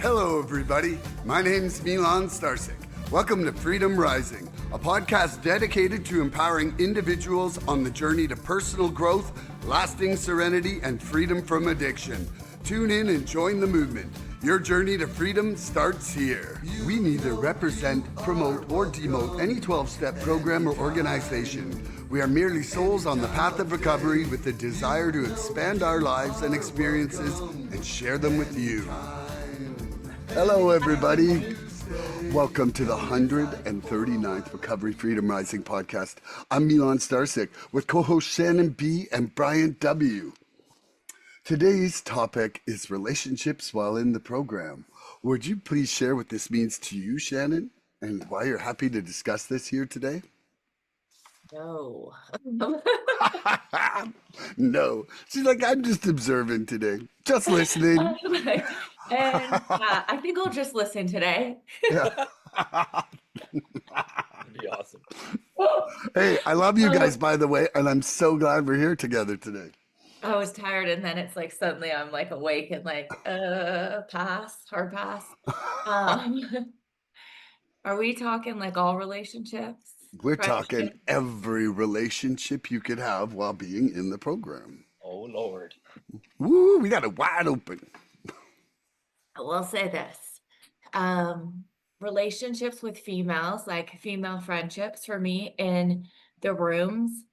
Hello, everybody. My name's Milan Starcic. Welcome to Freedom Rising, a podcast dedicated to empowering individuals on the journey to personal growth, lasting serenity, and freedom from addiction. Tune in and join the movement. Your journey to freedom starts here. We neither represent, promote, or demote any 12-step program or organization. We are merely souls on the path of recovery with the desire to expand our lives and experiences and share them with you. Hello, everybody. Welcome to the 139th Recovery Freedom Rising podcast. I'm Milan Starcic with co-hosts Shannon B and Bryant W. Today's topic is relationships while in the program. Would you please share what this means to you, Shannon, and why you're happy to discuss this here today? No. No. She's like, I'm just observing today, just listening. I think I'll just listen today. Yeah. That'd be awesome. Hey, I love you guys, by the way, and I'm so glad we're here together today. I was tired, and then it's like suddenly I'm like awake and like, hard pass. Are we talking like all relationships? We're talking every relationship you could have while being in the program. Oh, Lord. Woo, we got it wide open. I will say this. Relationships with females, like female friendships for me in the rooms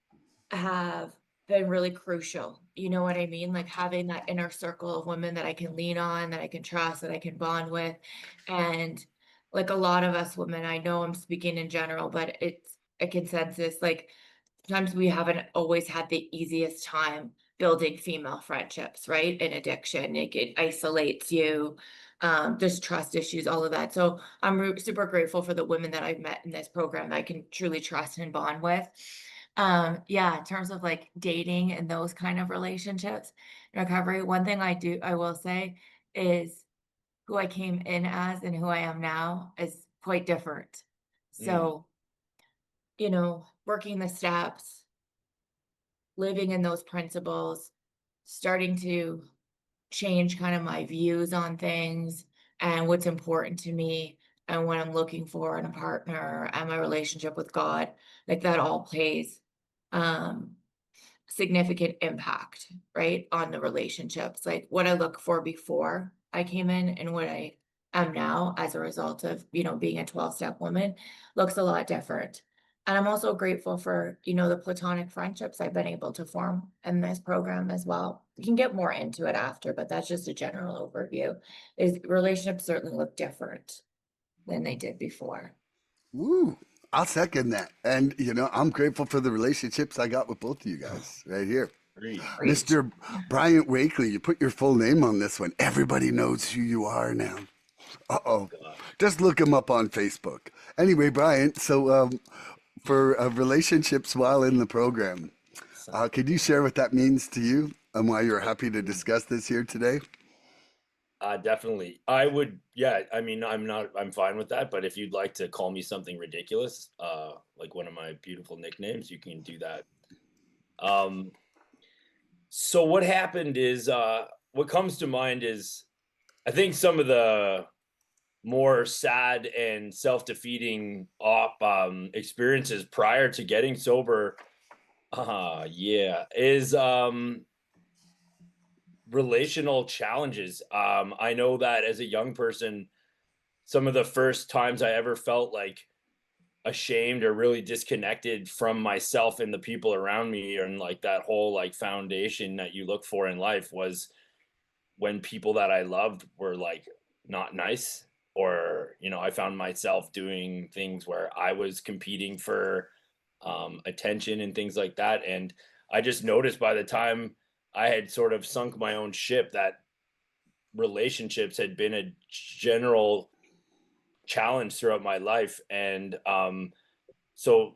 have been really crucial. You know what I mean? Like having that inner circle of women that I can lean on, that I can trust, that I can bond with. And like a lot of us women, I know I'm speaking in general, but it's a consensus. Like sometimes we haven't always had the easiest time building female friendships, right? In addiction, it isolates you. There's trust issues, all of that. So I'm super grateful for the women that I've met in this program that I can truly trust and bond with. In terms of like dating and those kind of relationships in recovery, one thing I will say is who I came in as and who I am now is quite different. So, working the steps, living in those principles, starting to change kind of my views on things and what's important to me and what I'm looking for in a partner and my relationship with God, like that all plays significant impact, right, on the relationships. Like what I look for before I came in and what I am now as a result of, being a 12-step woman looks a lot different. And I'm also grateful for, the platonic friendships I've been able to form in this program as well. We can get more into it after, but that's just a general overview. Relationships certainly look different than they did before. Woo, I'll second that. And, I'm grateful for the relationships I got with both of you guys right here. Great. Mr. Bryant Wakely, you put your full name on this one. Everybody knows who you are now. Uh-oh. Just look him up on Facebook. Anyway, Bryant, so for relationships while in the program, could you share what that means to you and why you're happy to discuss this here today? Definitely. I would, I'm fine with that, but if you'd like to call me something ridiculous, like one of my beautiful nicknames, you can do that. So what happened is, what comes to mind is, I think some of the more sad and self-defeating experiences prior to getting sober, is relational challenges. I know that as a young person, some of the first times I ever felt like ashamed or really disconnected from myself and the people around me, and like that whole like foundation that you look for in life, was when people that I loved were like not nice, or I found myself doing things where I was competing for attention and things like that. And I just noticed by the time I had sort of sunk my own ship that relationships had been a general challenge throughout my life. And so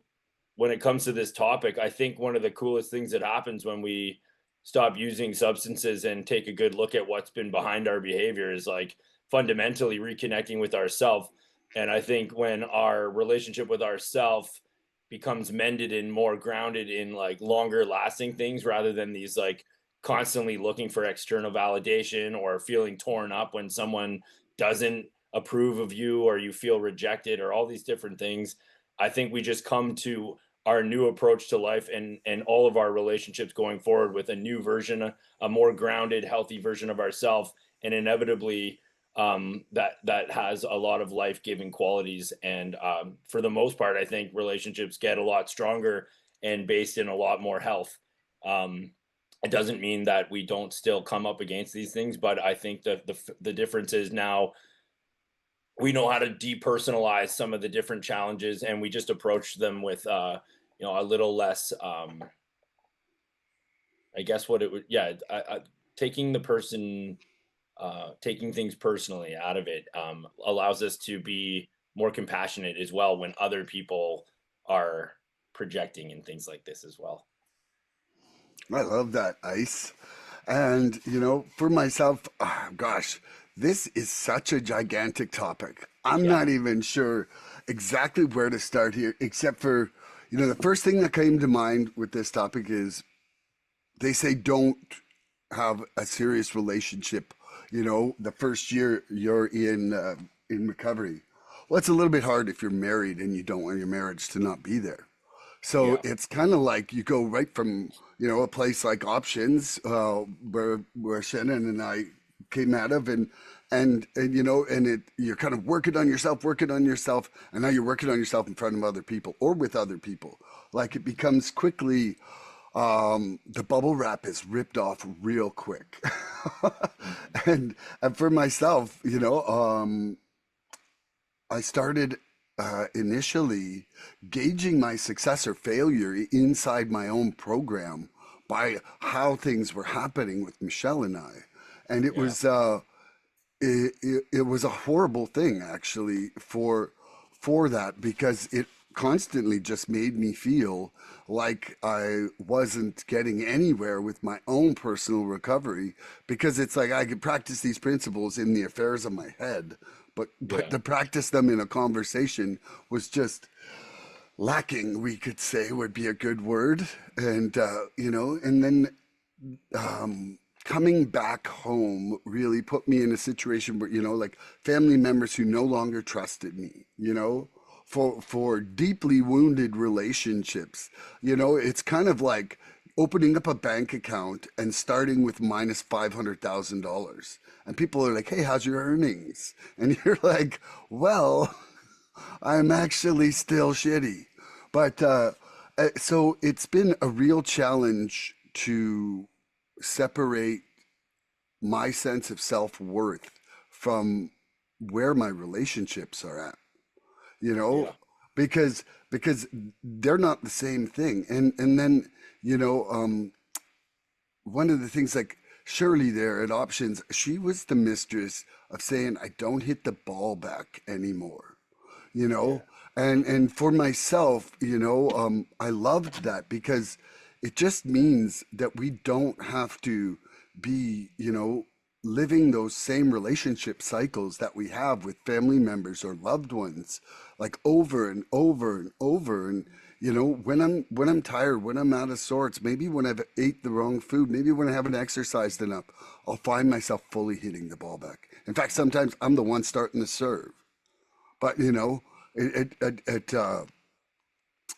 when it comes to this topic, I think one of the coolest things that happens when we stop using substances and take a good look at what's been behind our behavior is like fundamentally reconnecting with ourselves. And I think when our relationship with ourselves becomes mended and more grounded in like longer lasting things, rather than these like constantly looking for external validation or feeling torn up when someone doesn't approve of you, or you feel rejected, or all these different things. I think we just come to our new approach to life and all of our relationships going forward with a new version, a more grounded, healthy version of ourselves, and inevitably that has a lot of life-giving qualities. And for the most part, I think relationships get a lot stronger and based in a lot more health. Um, it doesn't mean that we don't still come up against these things, but I think that the difference is now we know how to depersonalize some of the different challenges, and we just approach them with a little less I guess what it would yeah taking the person taking things personally out of it allows us to be more compassionate as well when other people are projecting and things like this as well. I love that, Ice. And, for myself, gosh, this is such a gigantic topic. I'm Yeah. not even sure exactly where to start here, except for, the first thing that came to mind with this topic is they say don't have a serious relationship, the first year you're in recovery. Well, it's a little bit hard if you're married and you don't want your marriage to not be there. So Yeah. it's kind of like you go right from, a place like Options, where Shannon and I came out of, and you're kind of working on yourself, and now you're working on yourself in front of other people or with other people. Like it becomes quickly, the bubble wrap is ripped off real quick. And for myself, I started initially gauging my success or failure inside my own program by how things were happening with Michelle and I. And it Yeah. was it was a horrible thing actually for that, because it constantly just made me feel like I wasn't getting anywhere with my own personal recovery, because it's like I could practice these principles in the affairs of my head, but Yeah. to practice them in a conversation was just lacking, we could say would be a good word. And and then coming back home really put me in a situation where, like family members who no longer trusted me, for deeply wounded relationships. It's kind of like opening up a bank account and starting with minus $500,000. And people are like, hey, how's your earnings? And you're like, well, I'm actually still shitty. But so it's been a real challenge to separate my sense of self worth from where my relationships are at, you know, Yeah. because they're not the same thing. And then, one of the things like Shirley there at Options, she was the mistress of saying, I don't hit the ball back anymore, you Yeah. know? And for myself, I loved that, because it just means that we don't have to be, living those same relationship cycles that we have with family members or loved ones, like over and over and over. And when I'm tired, when I'm out of sorts, maybe when I've ate the wrong food, maybe when I haven't exercised enough, I'll find myself fully hitting the ball back. In fact, sometimes I'm the one starting to serve. But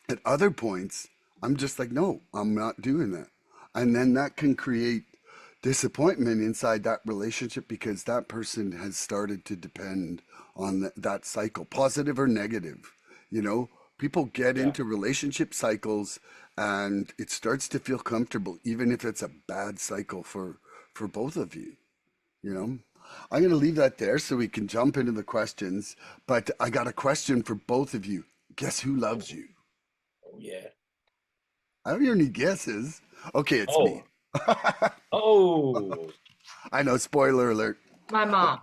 at other points, I'm just like, no, I'm not doing that. And then that can create disappointment inside that relationship, because that person has started to depend on that cycle, positive or negative. People get Yeah. into relationship cycles and it starts to feel comfortable, even if it's a bad cycle for both of you. You know, I'm going to leave that there so we can jump into the questions. But I got a question for both of you. Guess who loves Oh, you? oh yeah. I don't hear any guesses. Okay, it's me. Oh. Oh. I know, spoiler alert. My mom.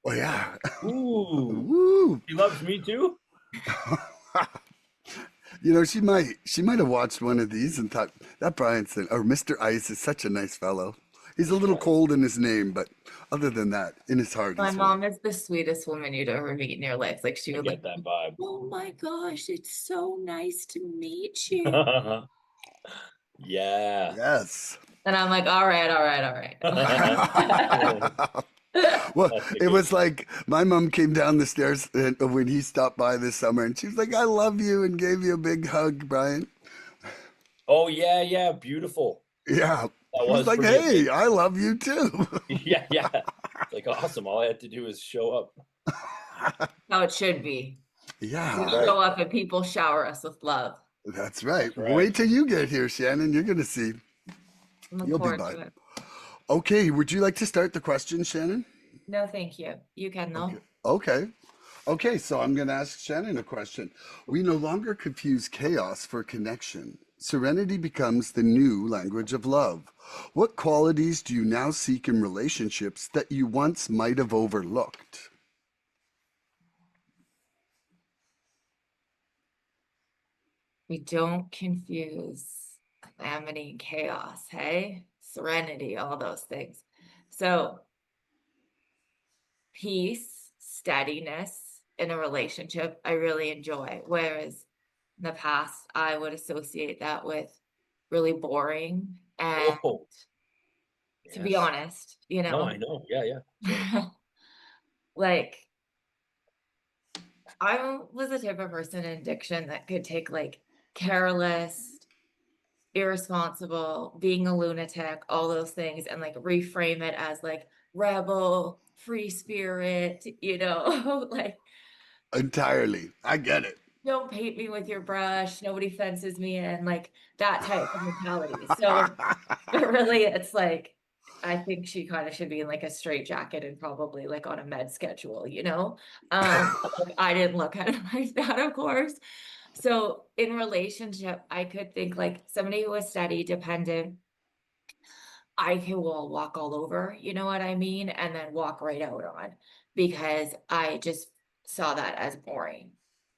Oh, yeah. Ooh. Woo. He loves me too? She might have watched one of these and thought that Bryantson or Mr. Ice is such a nice fellow. He's a little cold in his name, but other than that, in his heart, My he's warm. mom is the sweetest woman you'd ever meet in your life. Like she I would like, get that vibe. oh my gosh, it's so nice to meet you. Yeah. Yes. And I'm like, all right, all right, all right. Well, That's a it good was like my mom came down the stairs when he stopped by this summer, and she was like, "I love you," and gave you a big hug, Brian. Oh yeah, yeah, beautiful. Yeah, That she was was like, pretty "Hey, amazing. I love you too." Yeah, yeah. It's like awesome. All I had to do was show up. How it should be. We Yeah, Right. show up and people shower us with love. that's right. That's right. Wait till you get here, Shannon. You're gonna see. I look You'll be forward by. to it. Okay, would you like to start the question, Shannon? No, thank you. You can Okay. though. Okay. Okay, so I'm going to ask Shannon a question. We no longer confuse chaos for connection. Serenity becomes the new language of love. What qualities do you now seek in relationships that you once might have overlooked? We don't confuse calamity and chaos, hey? Serenity, all those things. So, peace, steadiness in a relationship, I really enjoy. Whereas in the past, I would associate that with really boring. And Oh, to be yes. honest, No, I know. Yeah, yeah. Same. like I was the type of person in addiction that could take like careless, irresponsible, being a lunatic, all those things, and like reframe it as like rebel, free spirit, like Entirely. I get it. don't paint me with your brush, nobody fences me in, like that type of mentality. So, but really, it's like, I think she kind of should be in like a straight jacket and probably like on a med schedule, like, I didn't look at it like that, of course. So in relationship, I could think like somebody who was steady, dependent, I can will walk all over, you know what I mean? And then walk right out on because I just saw that as boring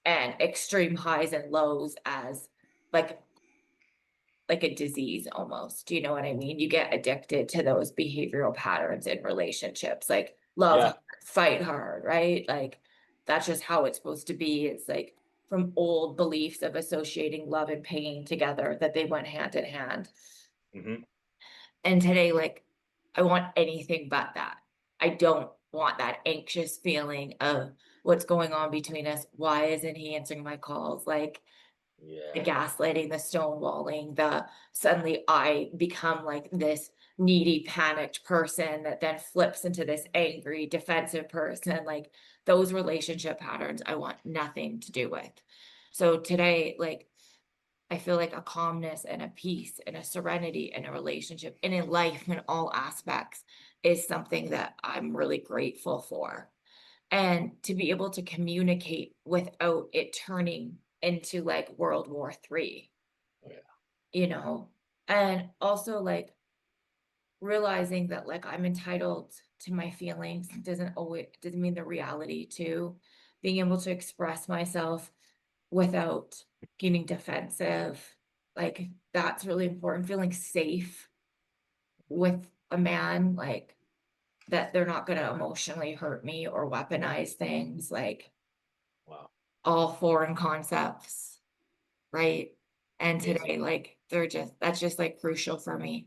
and extreme highs and lows as like like a disease almost. Do you know what I mean? You get addicted to those behavioral patterns in relationships, like love Yeah. hard, fight hard, right? Like that's just how it's supposed to be. It's like from old beliefs of associating love and pain together that they went hand in hand. Hmm. And today, like, I want anything but that. I don't want that anxious feeling of what's going on between us. Why isn't he answering my calls? Like, the Yeah. gaslighting, the stonewalling, the suddenly I become like this needy, panicked person that then flips into this angry, defensive person. Like those relationship patterns, I want nothing to do with. So today, like, I feel like a calmness and a peace and a serenity in a relationship and in life in all aspects is something that I'm really grateful for. And to be able to communicate without it turning into like World War III, Oh, yeah. you know, and also like realizing that like I'm entitled to my feelings doesn't mean the reality too. Being able to express myself without getting defensive, like that's really important. Feeling safe with a man, like that they're not going to emotionally hurt me or weaponize things, like Wow. all foreign concepts, right? And Amazing. today, like that's just like crucial for me.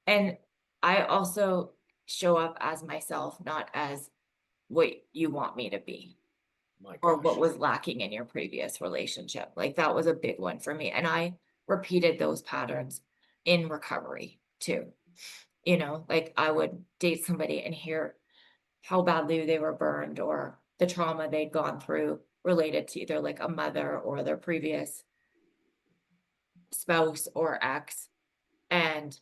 And I also show up as myself, not as what you want me to be My or what gosh. was lacking in your previous relationship. Like that was a big one for me. And I repeated those patterns in recovery too. Like I would date somebody and hear how badly they were burned or the trauma they'd gone through related to either like a mother or their previous spouse or ex. And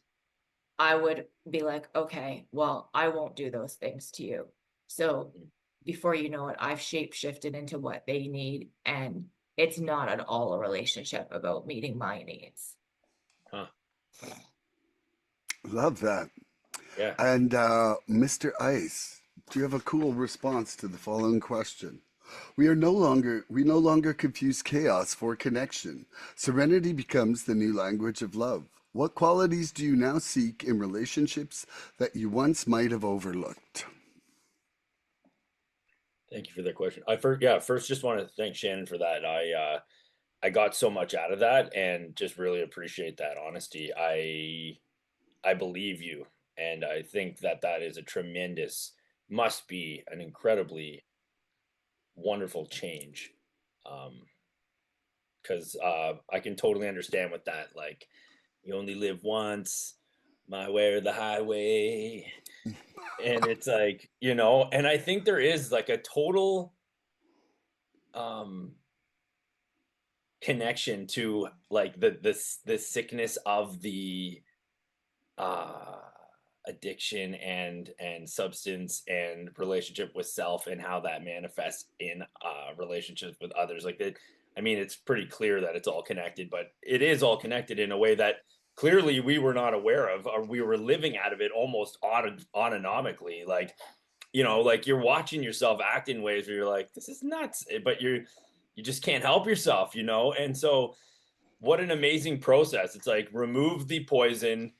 I would be like, okay, well, I won't do those things to you. So Mhm. before you know it, I've shape shifted into what they need. And it's not at all a relationship about meeting my needs. Huh. Love that. Yeah. And Mr. Ice, do you have a cool response to the following question? We no longer confuse chaos for connection. Serenity becomes the new language of love. What qualities do you now seek in relationships that you once might have overlooked? Thank you for that question. First just want to thank Shannon for that. I got so much out of that and just really appreciate that honesty. I believe you. And I think that that is a tremendous, must be an incredibly wonderful change. Because I can totally understand with that. Like, you only live once, my way or the highway. And it's like, and I think there is like a total um connection to like the sickness of the uh addiction and substance and relationship with self and how that manifests in relationships with others. Like that, I mean, it's pretty clear that it's all connected, but it is all connected in a way that clearly we were not aware of, or we were living out of it almost autonomically. Like, like you're watching yourself act in ways where you're like, this is nuts, but you just can't help yourself, and so what an amazing process. It's like remove the poison,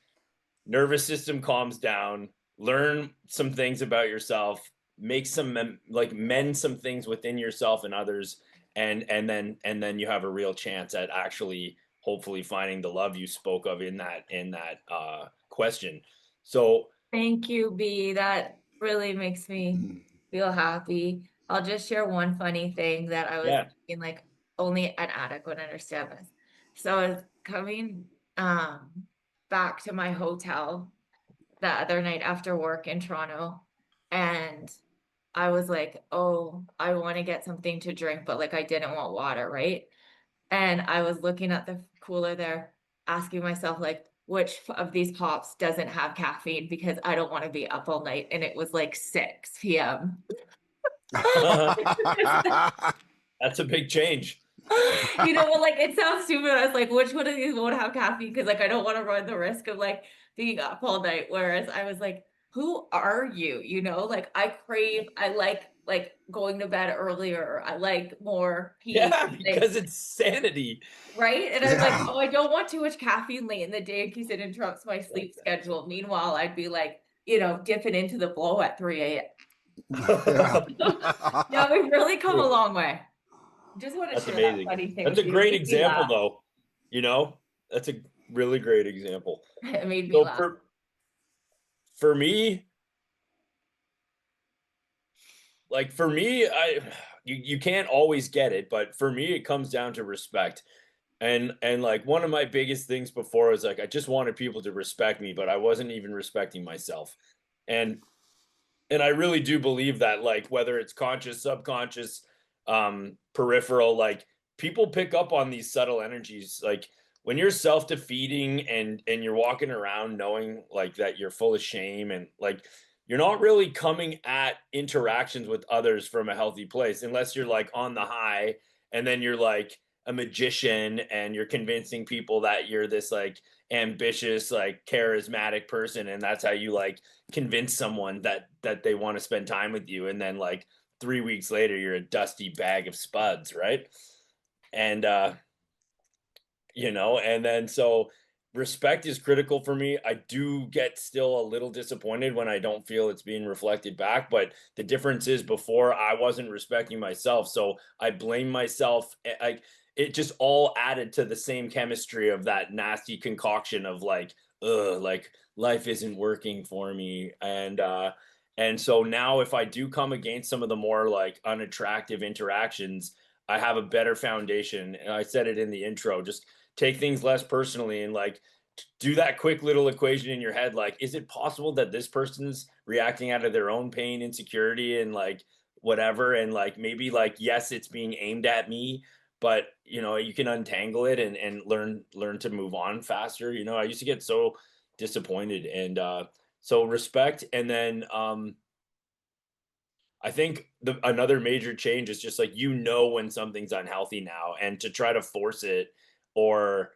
nervous system calms down, learn some things about yourself, make some like mend some things within yourself and others, and then you have a real chance at actually hopefully finding the love you spoke of in that question. So Thank you, B. That really makes me feel happy. I'll just share one funny thing that I was yeah. thinking, like, only an addict would understand this. So I was coming back to my hotel the other night after work in Toronto, and I was like, oh, I want to get something to drink, but like I didn't want water, right? And I was looking at the cooler there, asking myself, like, which of these pops doesn't have caffeine because I don't want to be up all night. And it was like 6 p.m. That's a big change. But like it sounds stupid. I was like, which one of these won't have caffeine? Because like I don't want to run the risk of like being up all night. Whereas I was like, who are you? Like I like going to bed earlier. I like more peace. Yeah, Like, because it's sanity. right? And I was like, Yeah. oh, I don't want too much caffeine late in the day in case it interrupts my sleep schedule. Meanwhile, I'd be like, dipping into the blow at 3 a.m. Yeah. Yeah, we've really come a True. long way. Just want to That's share that amazing. funny thing That's with a you. It great made me example, laugh. though. That's a really great example. It made me So laugh. for me, I you can't always get it, but for me, it comes down to respect. And like one of my biggest things before was like I just wanted people to respect me, but I wasn't even respecting myself. And and I really do believe that, like, whether it's conscious, subconscious, peripheral, like people pick up on these subtle energies. Like when you're self-defeating and you're walking around knowing like that you're full of shame and like you're not really coming at interactions with others from a healthy place unless you're like on the high and then you're like a magician and you're convincing people that you're this like ambitious, like charismatic person, and that's how you like convince someone that they want to spend time with you, and then like 3 weeks later you're a dusty bag of spuds, right? And and then so respect is critical for me. I do get still a little disappointed when I don't feel it's being reflected back, but the difference is before I wasn't respecting myself, so I blame myself. Like it just all added to the same chemistry of that nasty concoction of like, ugh, like life isn't working for me. And so now if I do come against some of the more like unattractive interactions, I have a better foundation. And I said it in the intro, just take things less personally and like do that quick little equation in your head. Like, is it possible that this person's reacting out of their own pain, insecurity, and like whatever? And like maybe like, yes, it's being aimed at me, but you can untangle it and learn to move on faster. I used to get so disappointed. And so respect. And then I think another major change is just like when something's unhealthy now, and to try to force it or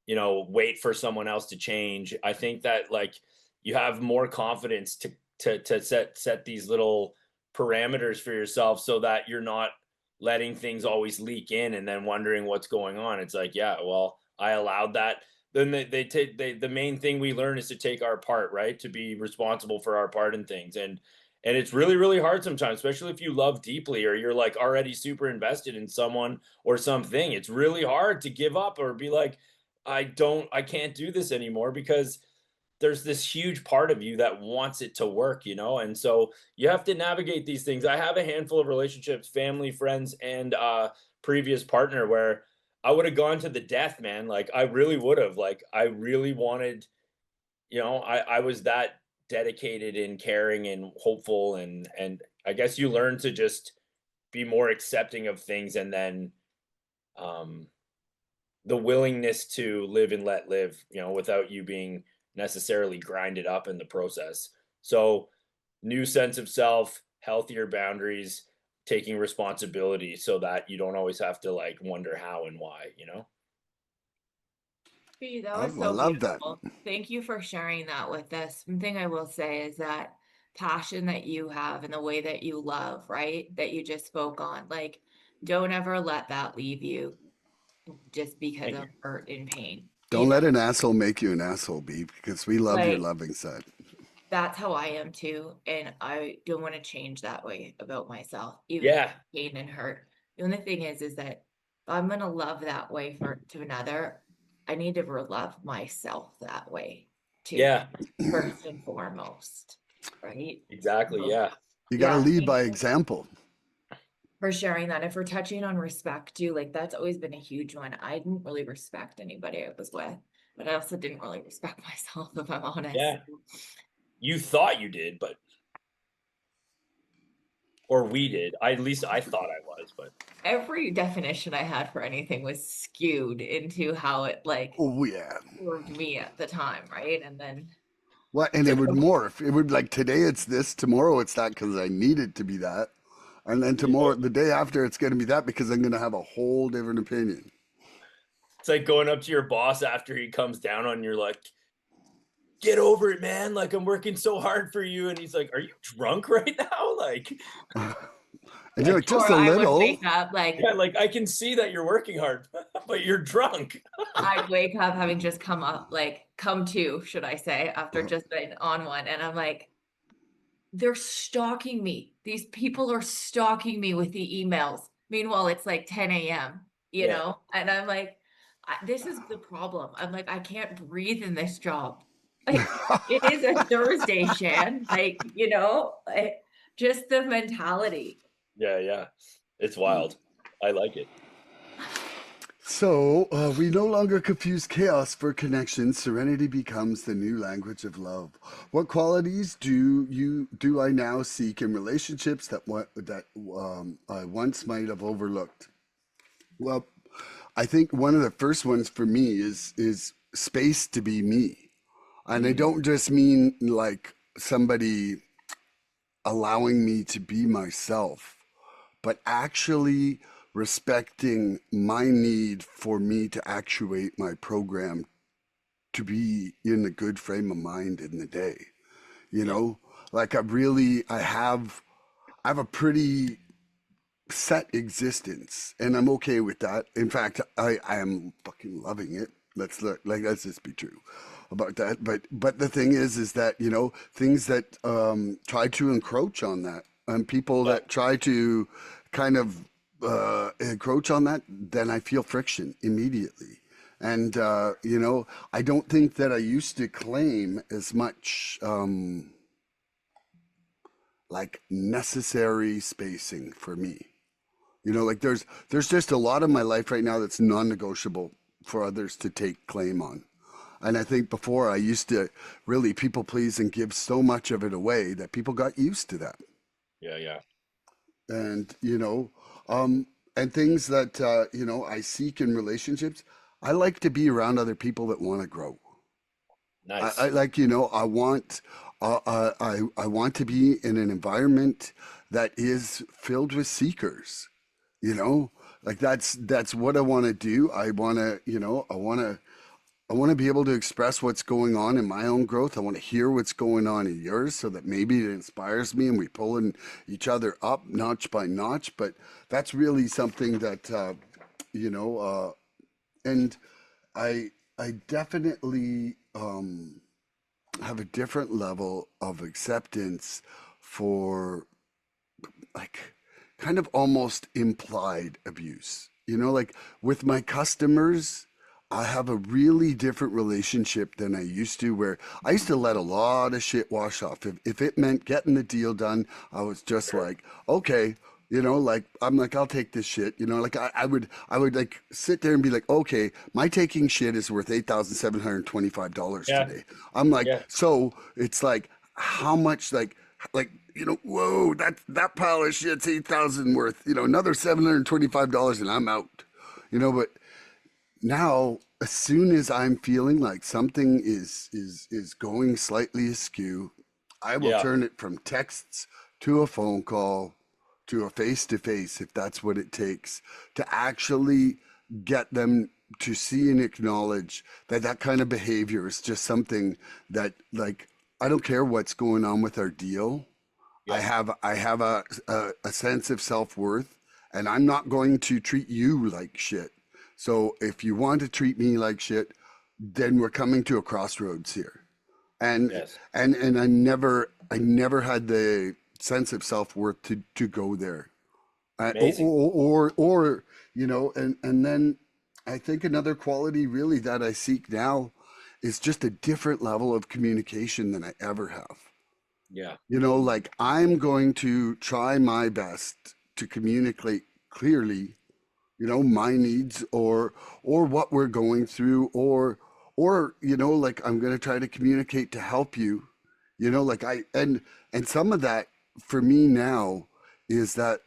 wait for someone else to change. I think that like you have more confidence to set these little parameters for yourself so that you're not letting things always leak in and then wondering what's going on. It's like, yeah, well, I allowed that. Then the main thing we learn is to take our part, right? To be responsible for our part in things. And it's really, really hard sometimes, especially if you love deeply or you're like already super invested in someone or something. It's really hard to give up or be like, I can't do this anymore, because there's this huge part of you that wants it to work, you know? And so you have to navigate these things. I have a handful of relationships, family, friends, and previous partner where I would have gone to the death, man. Like I really would have. Like I really wanted, I was that dedicated and caring and hopeful, and I guess you learn to just be more accepting of things, and then um the willingness to live and let live, without you being necessarily grinded up in the process. So, new sense of self, healthier boundaries, taking responsibility so that you don't always have to like wonder how and why. Gee, that I was so love that. beautiful. Thank you for sharing that with us. One thing I will say is that passion that you have and the way that you love, right? That you just spoke on, like, don't ever let that leave you just because Thank you. of hurt and pain. Don't let an asshole make you an asshole, B, because we love your Like, loving side. that's how I am too, and I don't want to change that way about myself, even Yeah, pain and hurt. The only thing is that if I'm gonna love that way to another, I need to love myself that way too, yeah, first and foremost, right? exactly. So, Yeah, You got to yeah, lead thank by you example. for sharing that. And for touching on respect too, like that's always been a huge one. I didn't really respect anybody I was with, but I also didn't really respect myself, if I'm honest. yeah. You thought you did, but or we did. At least I thought I was, but Every definition I had for anything was skewed into how it like Oh, yeah. served me at the time, right? And then What? And it's it like would morph. It would like today it's this, tomorrow it's that because I need it to be that. And then tomorrow, the day after, it's going to be that because I'm going to have a whole different opinion. it's like going up to your boss after he comes down on you, like, get over it, man. Like I'm working so hard for you, and he's like, "Are you drunk right now?" Like, And you're like, or just a I would little. wake up like yeah, like I can see that you're working hard, but you're drunk. I'd wake up having just come up, like come to, should I say, after just been on one, and I'm like, they're stalking me. These people are stalking me with the emails. Meanwhile, it's like 10 a.m., Yeah, and I'm like, this is the problem. I'm like, I can't breathe in this job. Like, it is a Thursday, Shan. Like, just the mentality. yeah, yeah. It's wild. I like it. So we no longer confuse chaos for connection. Serenity becomes the new language of love. What qualities do I now seek in relationships that I once might have overlooked? Well, I think one of the first ones for me is space to be me, and I Mm, don't just mean like somebody allowing me to be myself, but actually respecting my need for me to actuate my program to be in a good frame of mind in the day. You Yeah, know, like I have a pretty set existence and I'm okay with that. In fact, I am fucking loving it. Let's just be true about that. But the thing is that, things that try to encroach on that and people yeah, that try to kind of encroach on that, then I feel friction immediately. And I don't think that I used to claim as much like necessary spacing for me. Like there's just a lot of my life right now that's non-negotiable for others to take claim on. And I think before I used to really people please and give so much of it away that people got used to that. yeah, yeah. And and things that I seek in relationships, I like to be around other people that want to grow. I Nice. like, I want to be in an environment that is filled with seekers, you know, like that's what I want to do. I want to, I want to be able to express what's going on in my own growth. I want to hear what's going on in yours so that maybe it inspires me and we pull in each other up notch by notch. But that's really something that, you know, and I definitely have a different level of acceptance for like kind of almost implied abuse. Like with my customers, I have a really different relationship than I used to, where I used to let a lot of shit wash off. If it meant getting the deal done, I was just Sure. like, okay, like I'm like, I'll take this shit. Like I would like sit there and be like, okay, my taking shit is worth $8,725 Yeah. today. I'm like, Yeah. so it's like how much like whoa, that pile of shit's 8,000 worth, another $725 and I'm out. But now as soon as I'm feeling like something is going slightly askew, I will Yeah. turn it from texts to a phone call to a face to face, if that's what it takes, to actually get them to see and acknowledge that that kind of behavior is just something that, like, I don't care what's going on with our deal. I Yeah. have I have a sense of self-worth, and I'm not going to treat you like shit. So if you want to treat me like shit, then we're coming to a crossroads here. And Yes. and I never had the sense of self-worth to go there. Amazing. And then I think another quality really that I seek now is just a different level of communication than I ever have. Yeah. Like I'm going to try my best to communicate clearly, my needs or what we're going through, or like I'm going to try to communicate to help you. Like and some of that for me now is that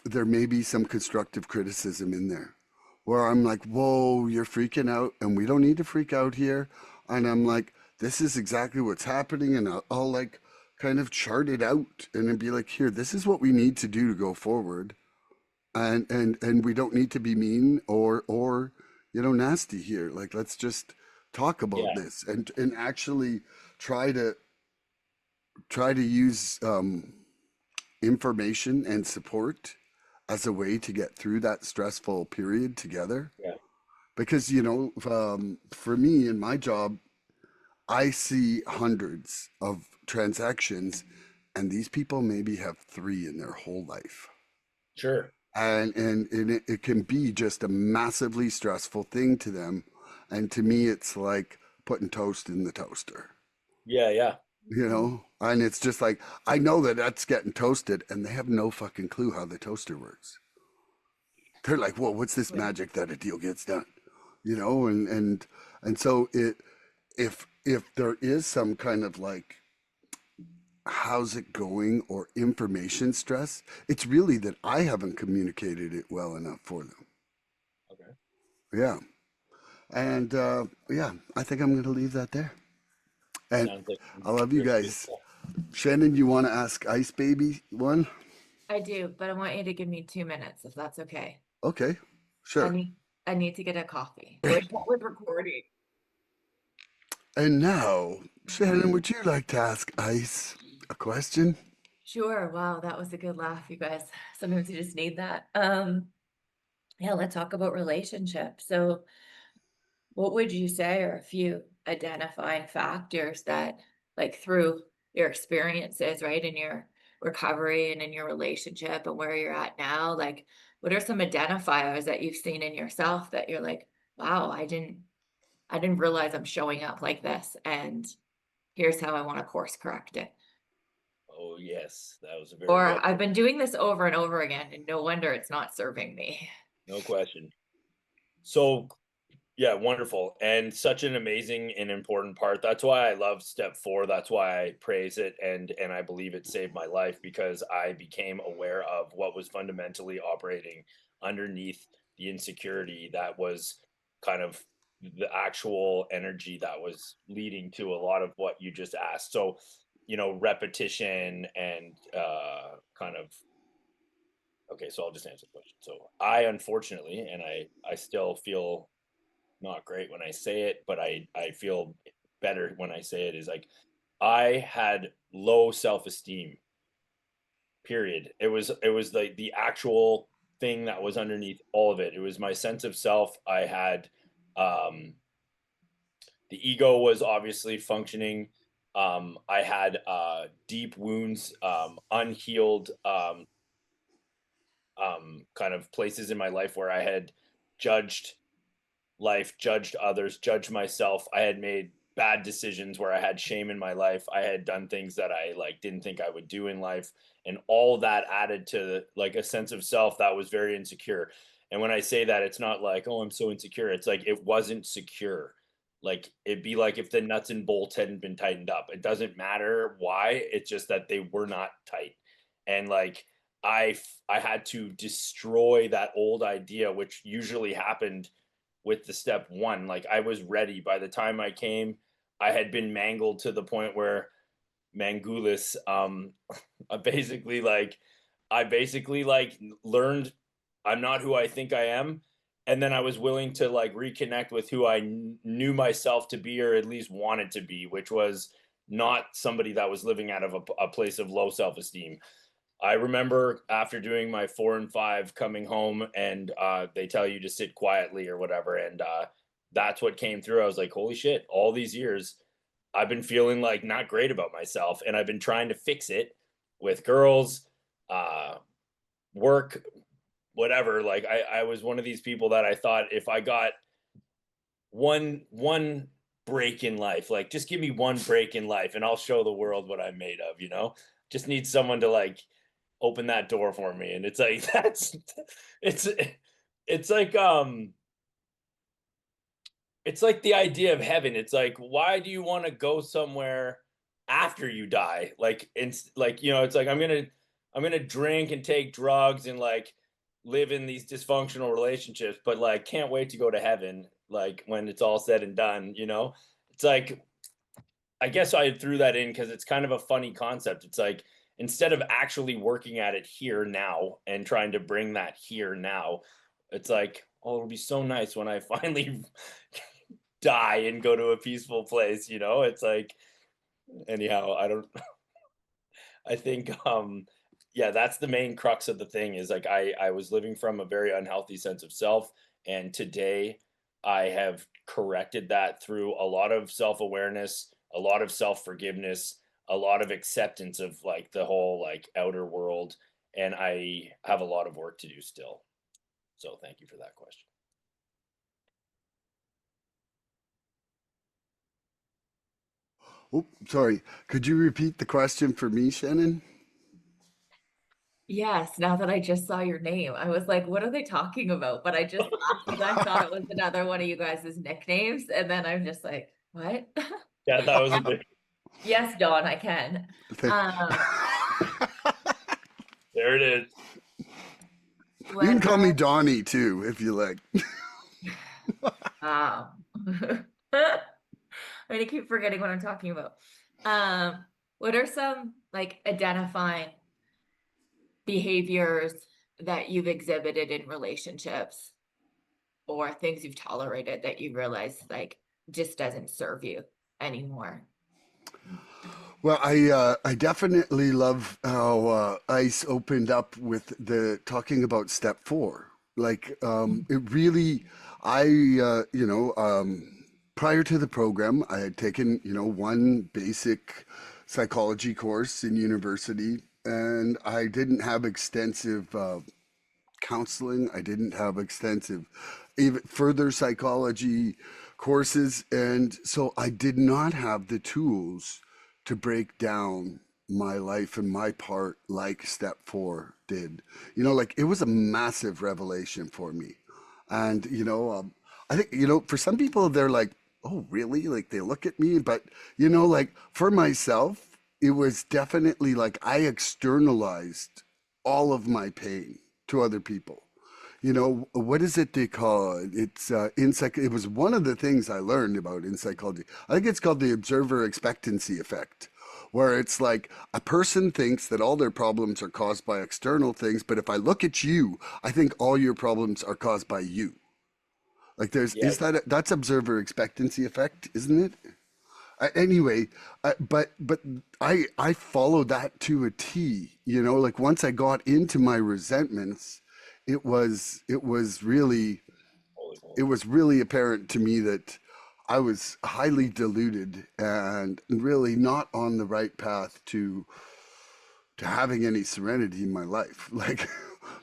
there may be some constructive criticism in there where I'm like, whoa, you're freaking out and we don't need to freak out here. And I'm like, this is exactly what's happening. And I'll like kind of chart it out and then be like, here, this is what we need to do to go forward. And we don't need to be mean or nasty here. Like, let's just talk about Yeah. this and actually try to use information and support as a way to get through that stressful period together. Yeah. Because, for me in my job, I see hundreds of transactions, and these people maybe have three in their whole life. Sure. And it can be just a massively stressful thing to them. And to me, it's like putting toast in the toaster. Yeah. Yeah. And it's just like, I know that that's getting toasted, and they have no fucking clue how the toaster works. They're like, whoa, what's this Right. magic that a deal gets done? And so if there is some kind of like, how's it going, or information stress, it's really that I haven't communicated it well enough for them. Okay. Yeah. And yeah, I think I'm going to leave that there. And Sounds like I love you great good guys. stuff. Shannon, you want to ask Ice Baby one? I do, but I want you to give me 2 minutes if that's okay. Okay, I sure. need I need to get a coffee. We're with recording. And now, Shannon, would you like to ask Ice a question? Sure. Wow, that was a good laugh, you guys. Sometimes you just need that. Yeah, let's talk about relationships. So, what would you say are a few identifying factors that, like, through your experiences, right, in your recovery and in your relationship and where you're at now, like, what are some identifiers that you've seen in yourself that you're like, wow, I didn't realize I'm showing up like this, and here's how I want to course correct it. Oh, yes. That was a very Or good. I've been doing this over and over again, and no wonder it's not serving me. No question. So, yeah, wonderful. And such an amazing and important part. That's why I love step 4. That's why I praise it, and I believe it saved my life, because I became aware of what was fundamentally operating underneath the insecurity that was kind of the actual energy that was leading to a lot of what you just asked. So, repetition and kind of, okay, so I'll just answer the question. So I, unfortunately, and I still feel not great when I say it, but I feel better when I say it, is like, I had low self-esteem. Period. It was like the actual thing that was underneath all of it. It was my sense of self. I had um the ego was obviously functioning. I had deep wounds, unhealed kind of places in my life where I had judged life, judged others, judged myself. I had made bad decisions where I had shame in my life. I had done things that I like didn't think I would do in life. And all that added to like a sense of self that was very insecure. And when I say that, it's not like, oh, I'm so insecure. It's like it wasn't secure. Like it'd be like if the nuts and bolts hadn't been tightened up. It doesn't matter why. It's just that they were not tight. And like I had to destroy that old idea, which usually happened with the step one. Like I was ready by the time I came. I had been mangled to the point where Mangulis, I basically like learned I'm not who I think I am. And then I was willing to like reconnect with who I knew myself to be, or at least wanted to be, which was not somebody that was living out of a place of low self-esteem. I remember after doing my 4 and 5 coming home, and they tell you to sit quietly or whatever. And that's what came through. I was like, holy shit, all these years I've been feeling like not great about myself. And I've been trying to fix it with girls, uh, work, whatever. Like I was one of these people that I thought if I got one break in life, like just give me one break in life and I'll show the world what I'm made of, just need someone to like open that door for me. And it's like it's it's like it's like the idea of heaven. It's like, why do you want to go somewhere after you die? Like it's like, it's like I'm gonna drink and take drugs and like live in these dysfunctional relationships, but like can't wait to go to heaven, like when it's all said and done. It's like I guess I threw that in because it's kind of a funny concept. It's like instead of actually working at it here now and trying to bring that here now, it's like, oh, it'll be so nice when I finally die and go to a peaceful place. It's like, anyhow, I think, yeah, that's the main crux of the thing is like I was living from a very unhealthy sense of self. And today I have corrected that through a lot of self awareness, a lot of self forgiveness, a lot of acceptance of like the whole like outer world. And I have a lot of work to do still. So thank you for that question. Oh, sorry. Could you repeat the question for me, Shannon? Yes, now that I just saw your name, I was like, what are they talking about? But I just laughed because I thought it was another one of you guys' nicknames. And then I'm just like, what? Yeah, that was a bit. Yes, Dawn, I can. Um, There it is. You can call me Donnie too, if you like. I'm gonna keep forgetting what I'm talking about. What are some like identifying behaviors that you've exhibited in relationships or things you've tolerated that you realize like just doesn't serve you anymore? Well, I definitely love how Ice opened up with the talking about step four. Like it really, prior to the program, I had taken one basic psychology course in university, and I didn't have extensive counseling. I didn't have extensive, even further psychology courses. And so I did not have the tools to break down my life and my part like step four did. Like it was a massive revelation for me. And, I think, for some people, they're like, oh, really? Like they look at me. But, like for myself, it was definitely like I externalized all of my pain to other people. What is it they call it? It's in psych. It was one of the things I learned about in psychology. I think it's called the observer expectancy effect, where it's like a person thinks that all their problems are caused by external things, but if I look at you, I think all your problems are caused by you. Like Yeah. that's observer expectancy effect, isn't it? Anyway, but I followed that to a T. Like once I got into my resentments, it was really Holy moly. it was really apparent to me that I was highly deluded and really not on the right path to having any serenity in my life. Like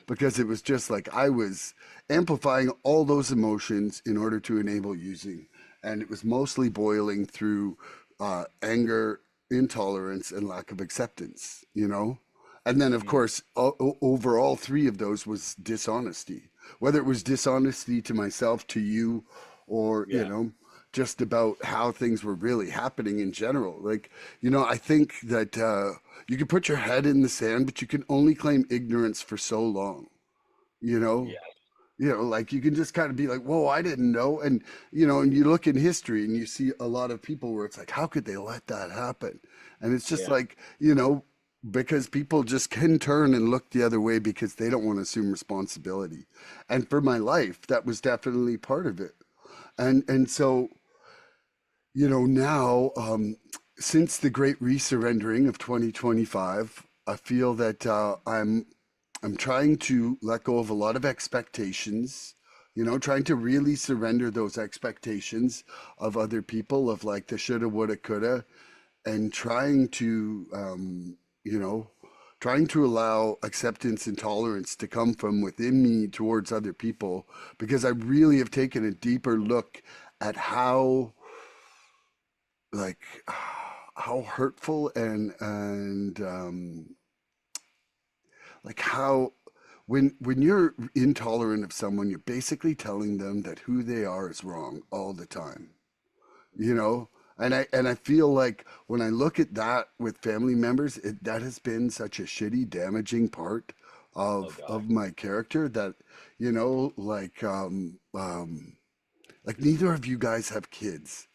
because it was just like I was amplifying all those emotions in order to enable using. And it was mostly boiling through anger, intolerance, and lack of acceptance, you know? And then, of course, over all three of those was dishonesty, whether it was dishonesty to myself, to you, or, you Yeah. know, just about how things were really happening in general. Like, you know, I think that you can put your head in the sand, but you can only claim ignorance for so long, you know? Yeah. You know, like you can just kind of be like, whoa, I didn't know. And, you know, and you look in history and you see a lot of people where it's like, how could they let that happen? And it's just Yeah. like, you know, because people just can turn and look the other way because they don't want to assume responsibility. And for my life, that was definitely part of it. And so, you know, now, since the great resurrendering of 2025, I feel that I'm trying to let go of a lot of expectations, you know, trying to really surrender those expectations of other people, of like the shoulda, woulda, coulda, and trying to, you know, trying to allow acceptance and tolerance to come from within me towards other people, because I really have taken a deeper look at how, like, how hurtful and like how when you're intolerant of someone, you're basically telling them that who they are is wrong all the time, you know. And I feel like when I look at that with family members, that has been such a shitty, damaging part Oh God. of my character, that, you know, like neither of you guys have kids.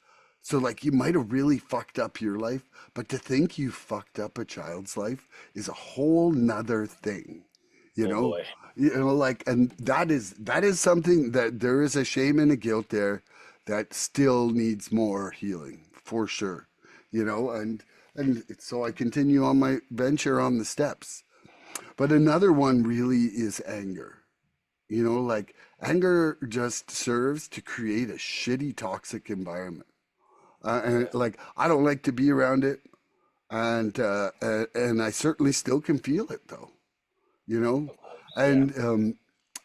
So like you might have really fucked up your life, but to think you fucked up a child's life is a whole nother thing, you Oh know? boy. You know, like, and that is something that there is a shame and a guilt there that still needs more healing for sure, you know, and so I continue on my venture on the steps. But another one really is anger. You know, like anger just serves to create a shitty, toxic environment. And Yeah. like, I don't like to be around it. And I certainly still can feel it though, you know? Of course. Yeah.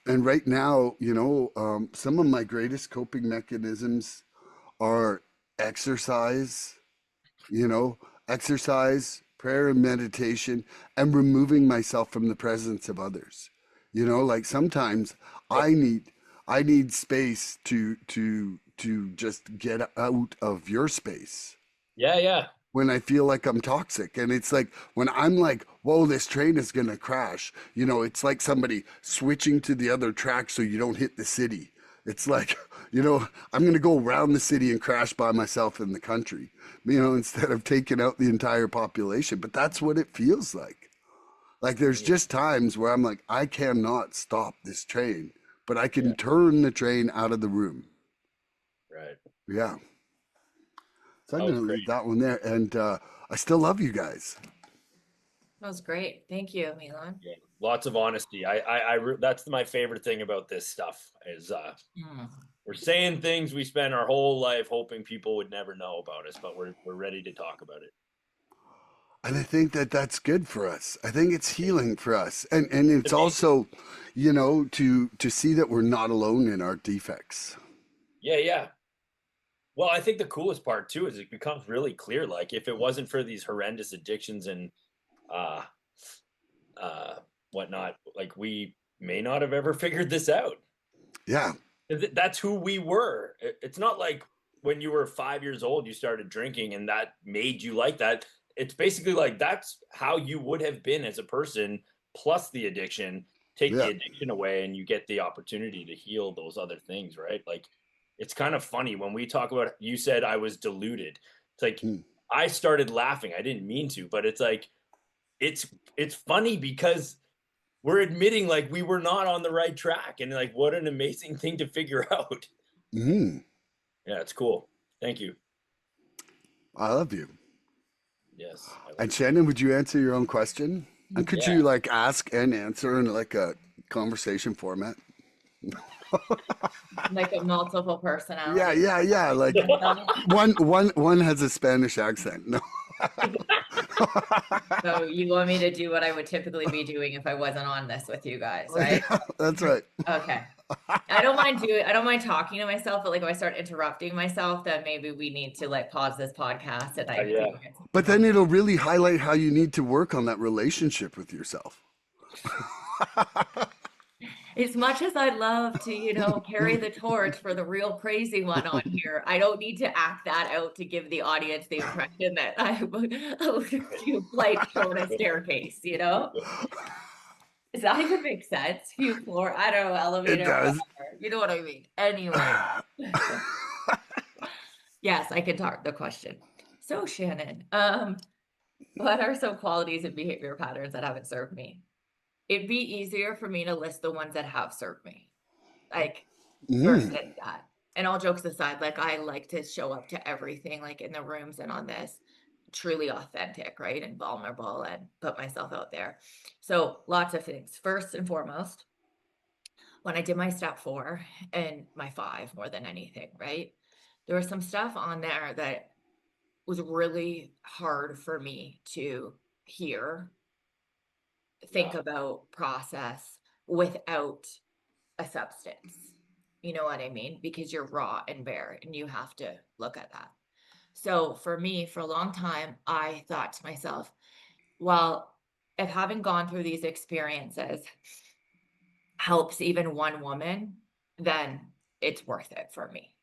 And right now, you know, some of my greatest coping mechanisms are exercise, you know, exercise, prayer and meditation, and removing myself from the presence of others. You know, like sometimes Yep. I need I need space to just get out of your space Yeah. Yeah. when I feel like I'm toxic. And it's like when I'm like, whoa, this train is gonna crash, you know, it's like somebody switching to the other track so you don't hit the city. It's like, you know, I'm gonna go around the city and crash by myself in the country, you know, instead of taking out the entire population. But that's what it feels like. Like there's Yeah. just times where I'm like, I cannot stop this train, but I Yeah. can turn the train out of the room. Right. Yeah. So I'm That gonna was great. leave that one there. And I still love you guys. That was great. Thank you, Milan. Yeah. Lots of honesty. That's my favorite thing about this stuff is Mm. we're saying things we spend our whole life hoping people would never know about us, but we're ready to talk about it. And I think that that's good for us. I think it's healing for us. And To it's me, also, you know, to see that we're not alone in our defects. yeah, yeah. Well, I think the coolest part too is it becomes really clear. Like if it wasn't for these horrendous addictions and uh whatnot, like we may not have ever figured this out. Yeah. That's who we were. It's not like when you were 5 years old, you started drinking and that made you like that. It's basically like that's how you would have been as a person, plus the addiction. Take the Yeah. addiction away, and you get the opportunity to heal those other things, right? Like, it's kind of funny when we talk about, you said I was deluded. It's like Mm. I started laughing. I didn't mean to, but it's like, it's funny because we're admitting like we were not on the right track, and like what an amazing thing to figure out. Mm. Yeah, it's cool. Thank you. I love you. Yes, I love And you. Shannon, would you answer your own question? And could Yeah. you like ask and answer in like a conversation format? Like a multiple Yeah, personality. yeah, yeah. Like Like that. one has a Spanish accent. No. So you want me to do what I would typically be doing if I wasn't on this with you guys, right? Yeah, that's right. Okay. I don't mind talking to myself, but like if I start interrupting myself, then maybe we need to like pause this podcast and I need to Yeah. go get some But then it'll really highlight how you need to work on that relationship with yourself. As much as I'd love to, carry the torch for the real crazy one on here, I don't need to act that out to give the audience the impression that I would do flight short a staircase, Does that even make sense? Few floor, I don't know, It elevator, does. whatever. You know what I mean? Anyway. Yes, I can talk the question. So Shannon, what are some qualities and behavior patterns that haven't served me? It'd be easier for me to list the ones that have served me. Like versus that. And all jokes aside, like I like to show up to everything, like in the rooms and on this, truly authentic, right? And vulnerable and put myself out there. So lots of things. First and foremost, when I did my step 4 and my 5 more than anything, right? There was some stuff on there that was really hard for me to hear, think about, process without a substance. You know what I mean? Because you're raw and bare and you have to look at that. So for me, for a long time, I thought to myself, well, if having gone through these experiences helps even one woman, then it's worth it for me,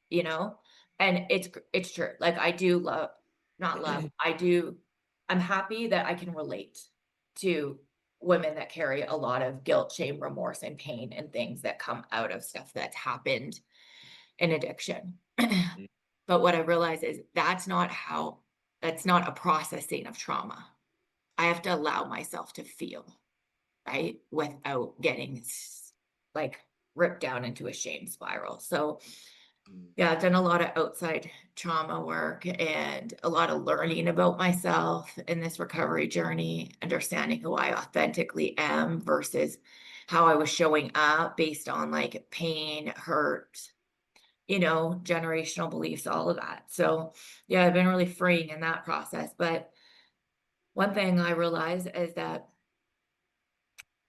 And it's true. Like I do love, not love, I'm happy that I can relate to women that carry a lot of guilt, shame, remorse, and pain and things that come out of stuff that's happened in addiction. But what I realize is that's not a processing of trauma. I have to allow myself to feel, right? Without getting like ripped down into a shame spiral. So yeah, I've done a lot of outside trauma work and a lot of learning about myself in this recovery journey, understanding who I authentically am versus how I was showing up based on like pain, hurt, generational beliefs, all of that. So yeah, I've been really freeing in that process. But one thing I realize is that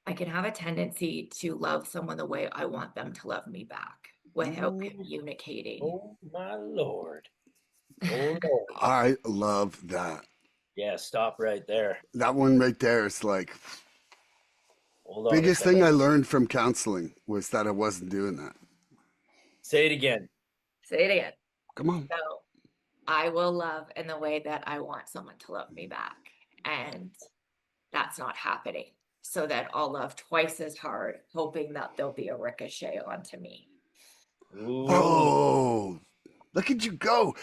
I can have a tendency to love someone the way I want them to love me back without communicating. Oh my Lord. Oh Lord. I love that. Yeah, stop right there. That one right there is like Hold on. biggest thing I learned from counseling was that I wasn't doing that. Say it again. Say it again. Come on. So I will love in the way that I want someone to love me back. And that's not happening. So that I'll love twice as hard, hoping that there'll be a ricochet onto me. Ooh. Oh, look at you go.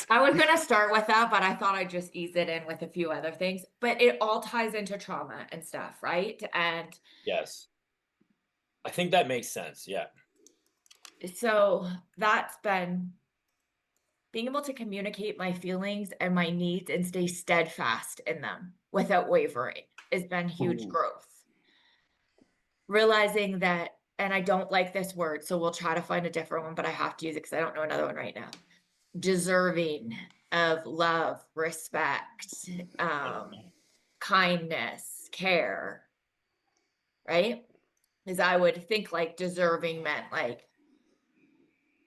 I was going to start with that, but I thought I'd just ease it in with a few other things. But it all ties into trauma and stuff, right? And yes, I think that makes sense. Yeah. so that's been being able to communicate my feelings and my needs and stay steadfast in them without wavering has been huge growth. Realizing that, and I don't like this word, so we'll try to find a different one, but I have to use it because I don't know another one right now. Deserving of love, respect, kindness, care, right? Because I would think like deserving meant like,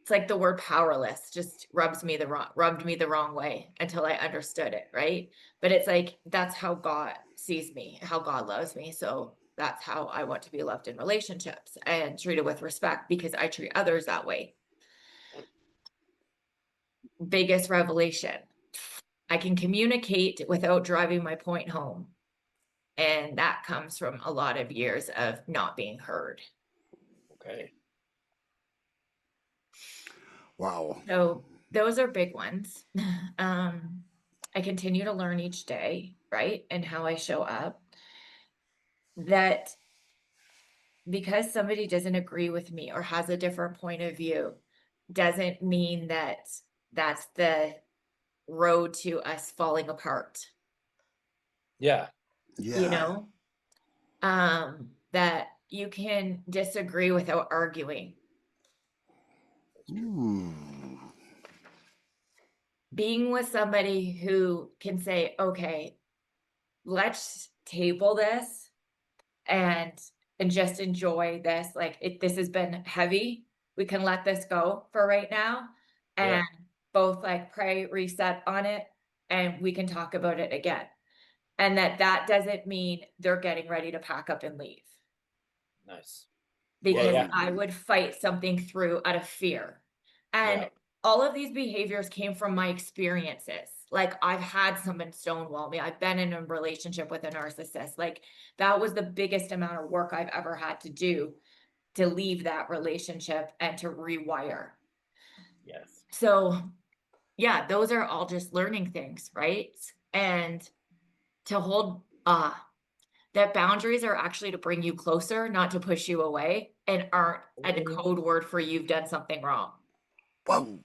it's like the word powerless just rubbed me the wrong way until I understood it, right? But it's like, that's how God sees me, how God loves me. So that's how I want to be loved in relationships and treated with respect because I treat others that way. Biggest revelation. I can communicate without driving my point home. And that comes from a lot of years of not being heard. Okay. Wow. So those are big ones. I continue to learn each day, right? And how I show up. That because somebody doesn't agree with me or has a different point of view doesn't mean that that's the road to us falling apart. Yeah. Yeah. That you can disagree without arguing. Ooh. Being with somebody who can say, okay, let's table this and just enjoy this. Like this has been heavy. We can let this go for right now Yeah. and both like pray, reset on it, and we can talk about it again. And that doesn't mean they're getting ready to pack up and leave. Nice. Because Yeah. I would fight something through out of fear. And Yeah. all of these behaviors came from my experiences. Like I've had someone stonewall me. I've been in a relationship with a narcissist. Like that was the biggest amount of work I've ever had to do to leave that relationship and to rewire. Yes. So yeah, those are all just learning things, right? And to hold that boundaries are actually to bring you closer, not to push you away, and aren't a code word for you've done something wrong. Whoa.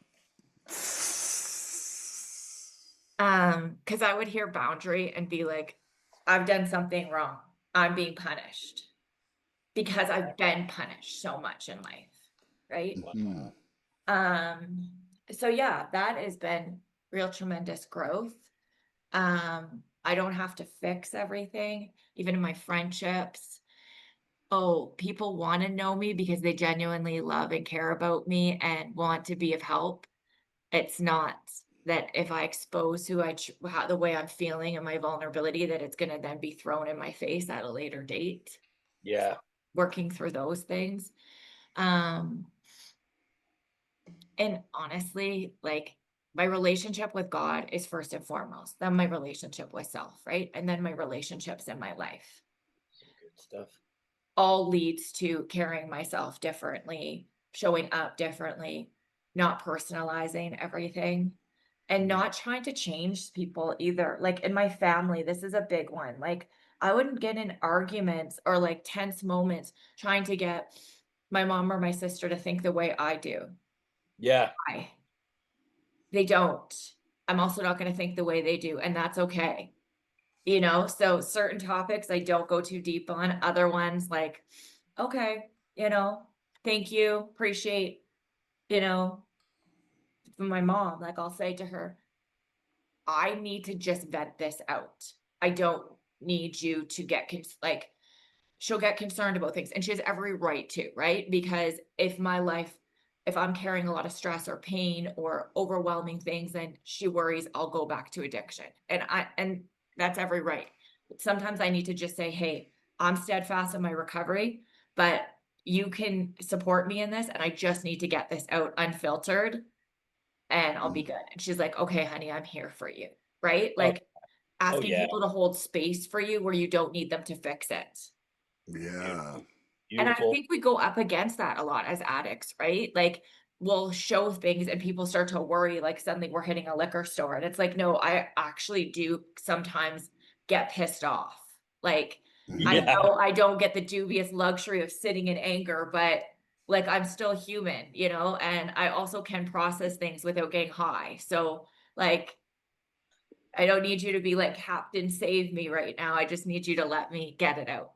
Because I would hear boundary and be like, I've done something wrong. I'm being punished because I've been punished so much in life, right? So yeah, that has been real tremendous growth. I don't have to fix everything, even in my friendships. Oh, people want to know me because they genuinely love and care about me and want to be of help. It's not that if I expose the way I'm feeling and my vulnerability, that it's going to then be thrown in my face at a later date. Yeah. Working through those things. And honestly, like my relationship with God is first and foremost, then my relationship with self, right? And then my relationships in my life. Some good stuff. All leads to carrying myself differently, showing up differently, not personalizing everything, and not trying to change people either. Like in my family, this is a big one. Like I wouldn't get in arguments or like tense moments trying to get my mom or my sister to think the way I do. Yeah. Why? They don't. I'm also not going to think the way they do, and that's okay. So certain topics I don't go too deep on. Other ones like, okay, thank you, appreciate, from my mom, like I'll say to her, I need to just vet this out. I don't need you to get like she'll get concerned about things, and she has every right to, right? Because if I'm carrying a lot of stress or pain or overwhelming things, then she worries I'll go back to addiction. And that's every right. Sometimes I need to just say, hey, I'm steadfast in my recovery, but you can support me in this, and I just need to get this out unfiltered and I'll be good. And she's like, okay, honey, I'm here for you. Right? Oh, Like asking yeah. people to hold space for you where you don't need them to fix it. Yeah. And I Beautiful. think we go up against that a lot as addicts, right? Like we'll show things and people start to worry, like suddenly we're hitting a liquor store. And it's like, no, I actually do sometimes get pissed off. Like I Yeah. know I don't get the dubious luxury of sitting in anger, but like I'm still human, and I also can process things without getting high. So like I don't need you to be like, Captain, save me right now. I just need you to let me get it out.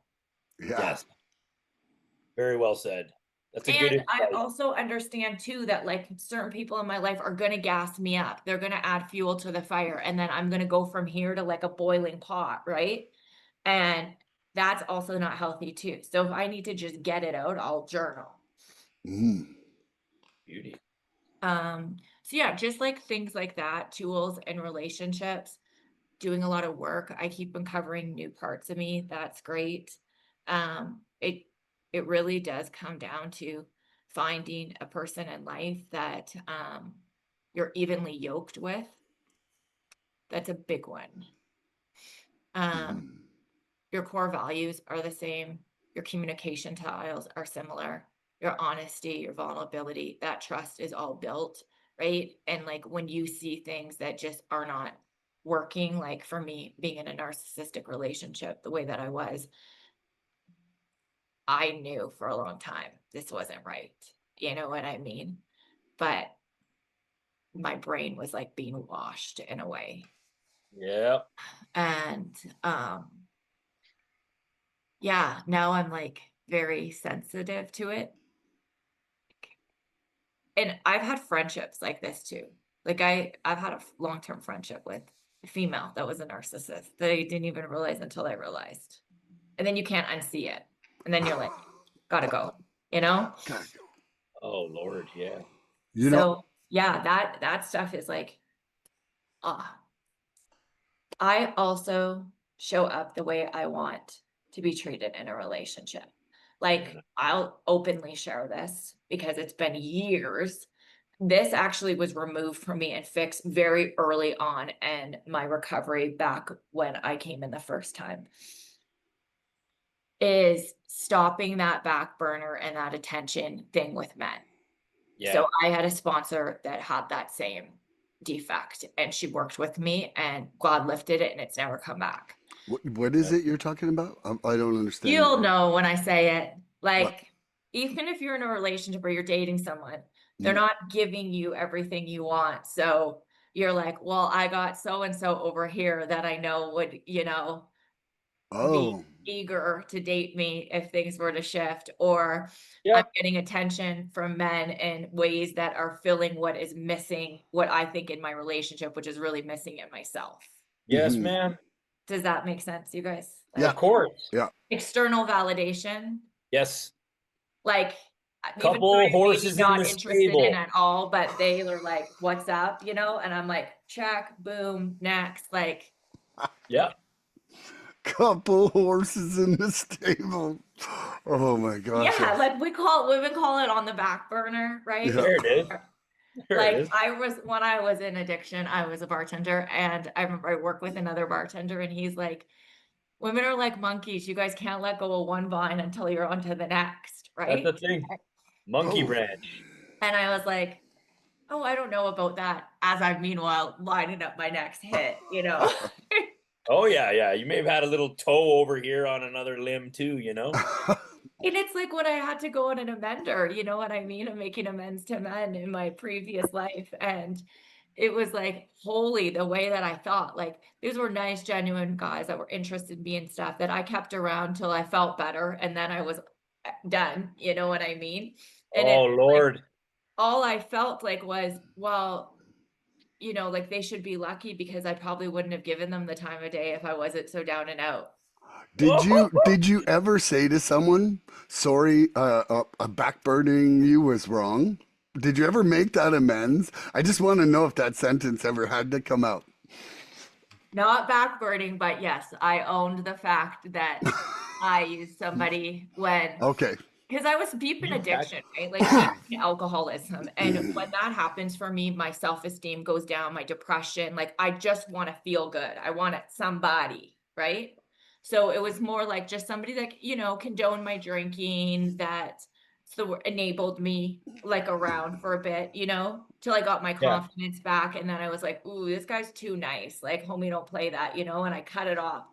Yeah. Yes. Very well said. That's a good And I insight. also understand too that like certain people in my life are going to gas me up. They're going to add fuel to the fire. And then I'm going to go from here to like a boiling pot, right? And that's also not healthy too. So if I need to just get it out, I'll journal. Beauty. So yeah, just like things like that, tools and relationships, doing a lot of work. I keep uncovering new parts of me. That's great. It really does come down to finding a person in life that you're evenly yoked with. That's a big one. Your core values are the same. Your communication styles are similar. Your honesty, your vulnerability, that trust is all built, right? And like when you see things that just are not working, like for me, being in a narcissistic relationship the way that I was, I knew for a long time this wasn't right. You know what I mean? But my brain was like being washed in a way. Yeah. And yeah, now I'm like very sensitive to it. And I've had friendships like this too. Like I've had a long-term friendship with female that was a narcissist that I didn't even realize until I realized. And then you can't unsee it. And then you're like, gotta go, you know? God. Oh Lord, yeah. You know, So yeah, that stuff is like, ah. I also show up the way I want to be treated in a relationship. Like, Yeah. I'll openly share this because it's been years. This actually was removed from me and fixed very early on in my recovery back when I came in the first time. Is stopping that back burner and that attention thing with men. Yeah. So I had a sponsor that had that same defect and she worked with me and God lifted it and it's never come back. what is it you're talking about? I don't understand. You'll know when I say it. What? Like, even if you're in a relationship or you're dating someone, they're Mm. not giving you everything you want. So you're like, well, I got so and so over here that I know would, you know, be Oh, eager to date me if things were to shift, or I'm Yep. getting attention from men in ways that are filling what is missing, what I think in my relationship, which is really missing in myself. Yes, Mhm. ma'am. Does that make sense, you guys? Yeah. Of course. yeah. External validation, Yes. like even who Couple I'm maybe horses in not the interested in stable. at all, but they are like, what's up, you know? And I'm like, check, boom, next. Like, Yeah. Couple horses in the stable. Oh my gosh. yeah, like women call it on the back burner, right? Yeah. There it is. There it Like is. when I was in addiction, I was a bartender and I remember I worked with another bartender and he's like, women are like monkeys. You guys can't let go of one vine until you're onto the next, That's right? the thing. Monkey Oh. branch. And I was like, oh, I don't know about that, as I'm meanwhile lining up my next hit, you know? Oh yeah, yeah. You may have had a little toe over here on another limb too, you know? And it's like when I had to go on an amender, you know what I mean? I'm making amends to men in my previous life. And it was like, holy, the way that I thought, like, these were nice, genuine guys that were interested in me and stuff that I kept around till I felt better. And then I was done, you know what I mean? And Oh it's like, Lord. all I felt like was, well, you know, like they should be lucky because I probably wouldn't have given them the time of day if I wasn't so down and out. Did you ever say to someone, sorry, backburning you was wrong? Did you ever make that amends? I just want to know if that sentence ever had to come out. Not backburning, but yes, I owned the fact that I used somebody when, Okay. because I was deep in You back- addiction, right? Like deep in alcoholism. And when that happens for me, my self-esteem goes down, my depression, like I just want to feel good. I want somebody, right? So it was more like just somebody that, you know, condoned my drinking, that so enabled me like around for a bit, you know, till I got my Yeah. confidence back. And then I was like, ooh, this guy's too nice. Like, homie, don't play that, you know, and I cut it off.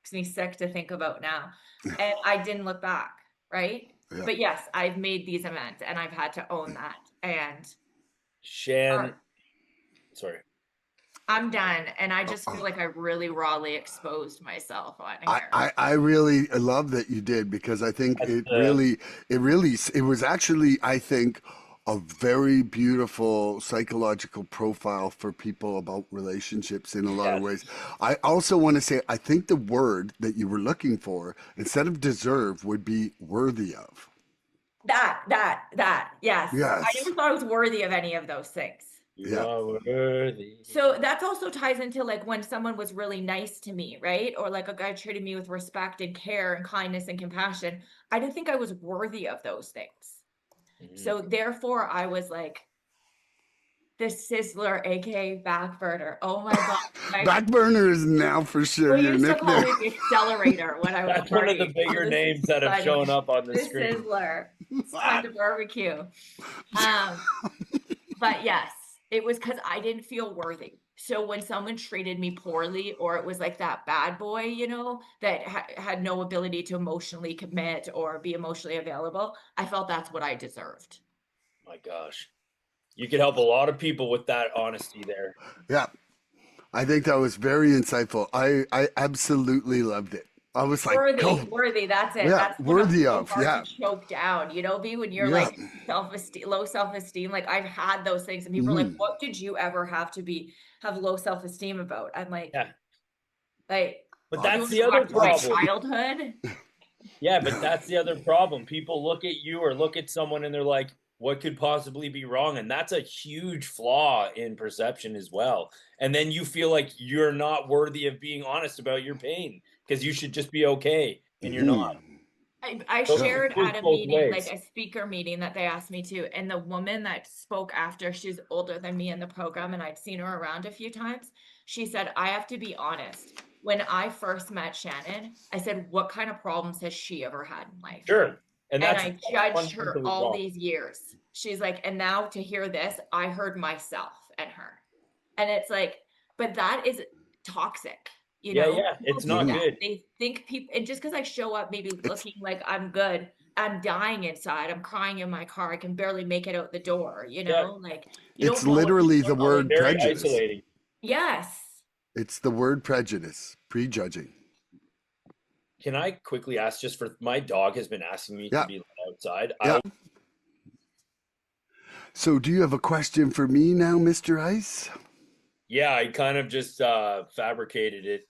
Makes me sick to think about now. And I didn't look back, right? Yeah. But yes, I've made these amends and I've had to own that. And Shan. Sorry. I'm done. And I just feel like I really rawly exposed myself on here. I really love that you did, because I think That's it was actually, I think, a very beautiful psychological profile for people about relationships in a lot of Yes. ways. I also want to say, I think the word that you were looking for, instead of deserve, would be worthy of. That, yes. I Yes. never thought I was worthy of any of those things. You Yeah. are worthy. So that's also ties into like when someone was really nice to me, right? Or like a guy treated me with respect and care and kindness and compassion. I didn't think I was worthy of those things. Mhm. So therefore I was like the sizzler, aka backburner. Oh my God. Backburner is now for sure Well, you your used to call nickname. me the accelerator when I was That's one of the partying. bigger This names is that have funny. shown up on the The screen. sizzler. It's time to barbecue. But yes, it was because I didn't feel worthy. So when someone treated me poorly, or it was like that bad boy, you know, that had no ability to emotionally commit or be emotionally available, I felt that's what I deserved. My gosh. You could help a lot of people with that honesty there. Yeah. I think that was very insightful. I absolutely loved it. I was like, go. Worthy, that's it. Yeah, That's the one worthy so of, hard yeah. to choke down, you know, B, when you're Yeah. like low self-esteem. Like I've had those things and people are like, Mhm. what did you ever have low self-esteem about? I'm like, Yeah. But you that's want the to other talk to my problem. childhood? Yeah, but that's the other problem. People look at you or look at someone and they're like, what could possibly be wrong? And that's a huge flaw in perception as well. And then you feel like you're not worthy of being honest about your pain because you should just be okay and you're not. Mhm. I So shared it goes at a both meeting, like ways. a speaker meeting that they asked me to, and the woman that spoke after, she's older than me in the program, and I'd seen her around a few times. She said, I have to be honest. When I first met Shannon, I said, what kind of problems has she ever had in life? Sure. And And that's I judged her fundamentally all wrong. these years. She's like, and now to hear this, I heard myself and her. And it's like, but that is toxic, you Yeah, know? yeah. People It's do not that. good. They think people, and just because I show up maybe It's looking like I'm good, I'm dying inside. I'm crying in my car. I can barely make it out the door, you Yeah. know? Like you it's don't know what literally people the are going word through. Very prejudice. isolating. Yes. It's the word prejudice, prejudging. Can I quickly ask, just for my dog has been asking me to Yeah. be outside. Yeah. So do you have a question for me now, Mr. Ice? Yeah, I kind of just fabricated it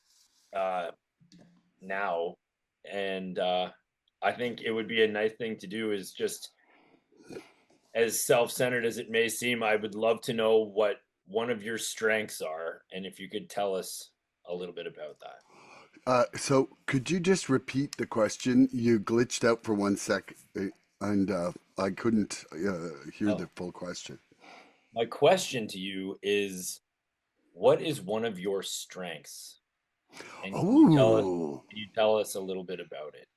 now. And I think it would be a nice thing to do is just, as self-centered as it may seem, I would love to know what one of your strengths are, and if you could tell us a little bit about that. So could you just repeat the question? You glitched out for 1 sec, and I couldn't hear Oh. the full question. My question to you is, what is one of your strengths? And Oh, can you tell us a little bit about it?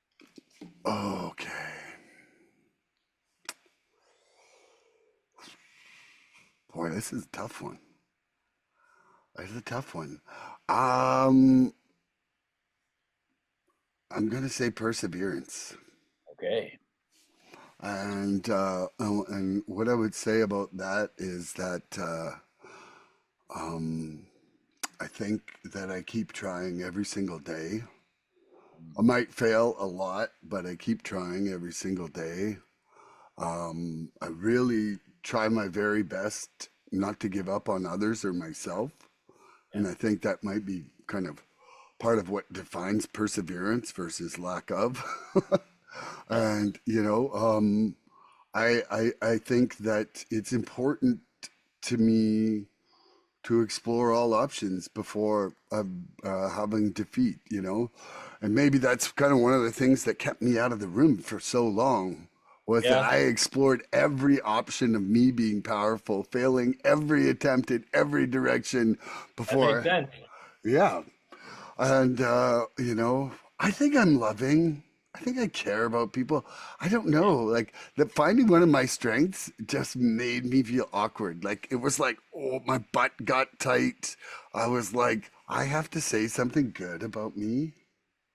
okay. Boy, this is a tough one. This is a tough one. I'm gonna say perseverance. Okay. And what I would say about that is that I think that I keep trying every single day. I might fail a lot, but I keep trying every single day. I really try my very best not to give up on others or myself. Yeah. And I think that might be kind of part of what defines perseverance versus lack of. And, I think that it's important to me to explore all options before having defeat, and maybe that's kind of one of the things that kept me out of the room for so long was that Yeah, I explored every option of me being powerful, failing every attempt in every direction that makes before. sense. Yeah. And, I think I'm loving. I think I care about people. I don't know. Like that finding one of my strengths just made me feel awkward. Like it was like, oh, my butt got tight. I was like, I have to say something good about me.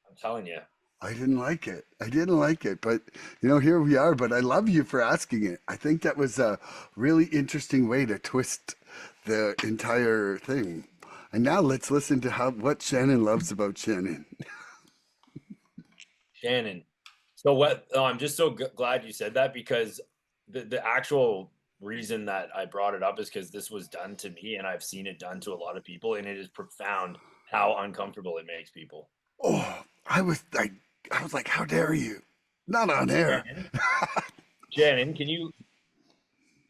I'm telling you. I didn't like it. I didn't like it. But, here we are. But I love you for asking it. I think that was a really interesting way to twist the entire thing. And now let's listen to what Shannon loves about Shannon. Shannon. So what? Oh, I'm just so glad you said that, because the actual reason that I brought it up is because this was done to me, and I've seen it done to a lot of people, and it is profound how uncomfortable it makes people. Oh, I was like, how dare you? Not on air. Shannon, can you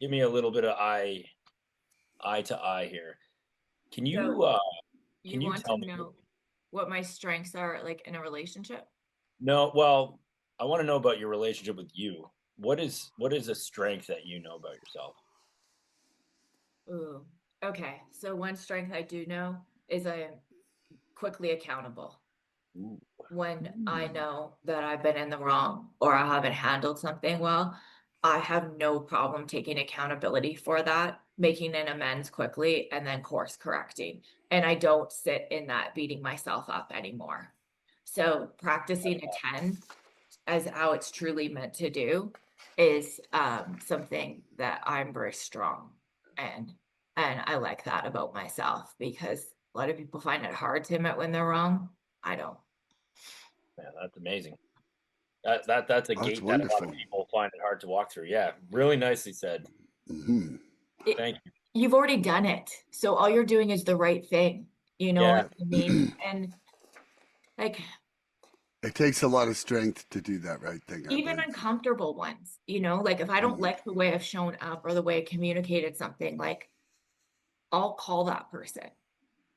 give me a little bit of eye to eye here? Can So you you want tell to me? know what my strengths are like in a relationship? No, well, I want to know about your relationship with you. What is a strength that you know about yourself? Ooh. Okay. So one strength I do know is I am quickly accountable. Ooh. When I know that I've been in the wrong or I haven't handled something well, I have no problem taking accountability for that, making an amends quickly, and then course correcting. And I don't sit in that beating myself up anymore. So practicing a 10 as how it's truly meant to do is something that I'm very strong in. And I like that about myself because a lot of people find it hard to admit when they're wrong. I don't. Man, that's amazing. That's a That's gate that a lot of wonderful. people find it hard to walk through. Yeah, really nicely said. Hmm. Thank you. You've already done it. So all you're doing is the right thing. You know Yeah, what I mean? And like It takes a lot of strength to do that right thing, I even believe. uncomfortable ones, like if I don't Mhm. like the way I've shown up or the way I communicated something, like I'll call that person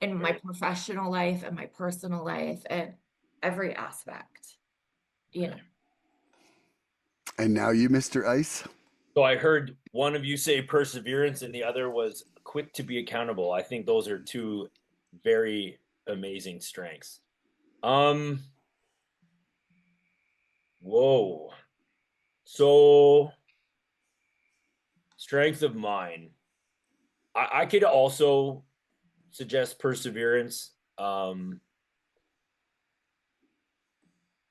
in my right, professional life and my personal life and every aspect, you know. right. And now you, Mr. Ice? So I heard one of you say perseverance and the other was quick to be accountable. I think those are two very amazing strengths. Um, whoa. So strength of mine. I could also suggest perseverance.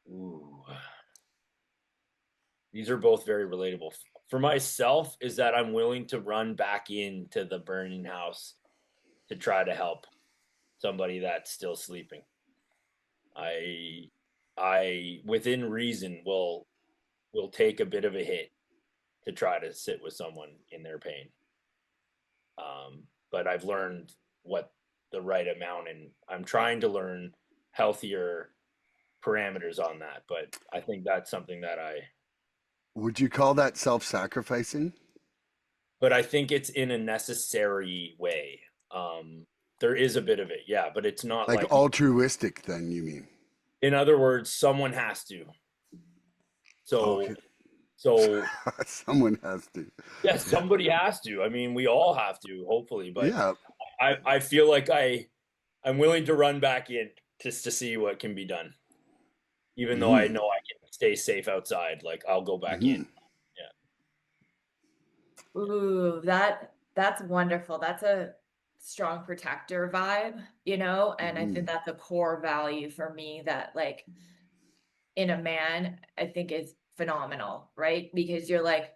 Ooh, these are both very relatable. For myself, is that I'm willing to run back into the burning house to try to help somebody that's still sleeping. I I within reason will take a bit of a hit to try to sit with someone in their pain. But I've learned what the right amount, and I'm trying to learn healthier parameters on that. But I think that's something that Would you call that self-sacrificing? but I think it's in a necessary way. There is a bit of it, yeah, but it's not Like like, altruistic, then, you mean? in other words, someone has to. So, Okay. so Someone has to. yeah, Yeah. somebody has to. I mean, we all have to, hopefully, but Yeah. I feel like I'm willing to run back in just to see what can be done, even though I Hmm. know I can stay safe outside. Like I'll go back in. Hmm. Yeah. Ooh, that's wonderful. That's a strong protector vibe, and I Hmm. think that's a core value for me that like in a man, I think is phenomenal, right? Because you're like,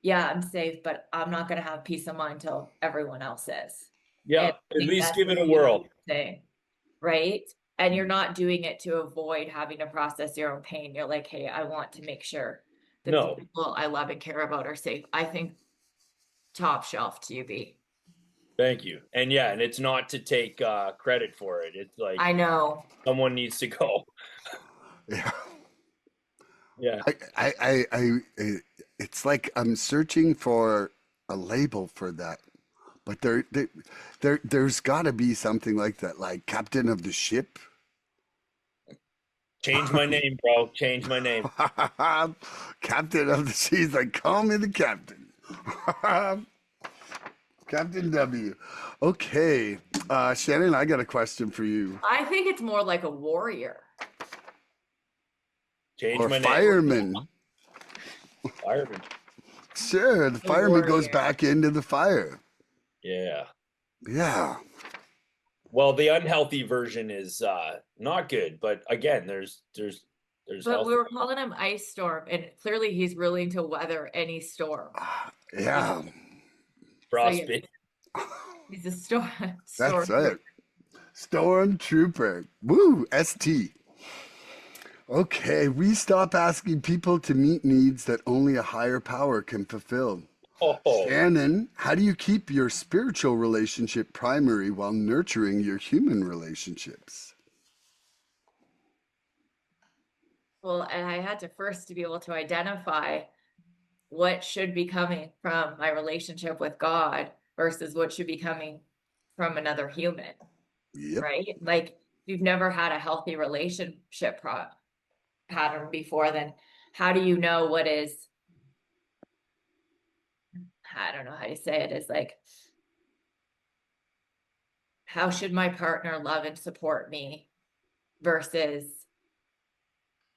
yeah, I'm safe, but I'm not gonna have peace of mind till everyone else is. Yeah. And I At think least that's give a it a whirl. beautiful thing, right? And you're not doing it to avoid having to process your own pain. You're like, hey, I want to make sure that the No, people I love and care about are safe. I think top shelf to you, B. thank you. And yeah, and it's not to take credit for it. It's like I know. someone needs to go. Yeah. Yeah. It's like I'm searching for a label for that, but there's got to be something like that, like captain of the ship. Change my name, bro. Change my name. Captain of the seas, like call me the captain. Captain W. Okay, Shannon, I got a question for you. I think it's more like a warrior. Change Or my name. fireman. Fireman. Sure, the A fireman goes warrior. back into the fire. Yeah. Yeah. Well, the unhealthy version is not good, but again, there's But we healthy. were calling him Ice Storm, and clearly he's willing to weather any storm. You know? Yeah. So yes, Frostbite. he's a storm That's storm. right. Stormtrooper. Woo, ST. Okay, we stop asking people to meet needs that only a higher power can fulfill. Oh, Shannon, how do you keep your spiritual relationship primary while nurturing your human relationships? Well, and I had to first to be able to identify what should be coming from my relationship with God versus what should be coming from another human, Yep. right? Like if you've never had a healthy relationship pattern before, then how do you know what is, I don't know how you say it, is like, how should my partner love and support me versus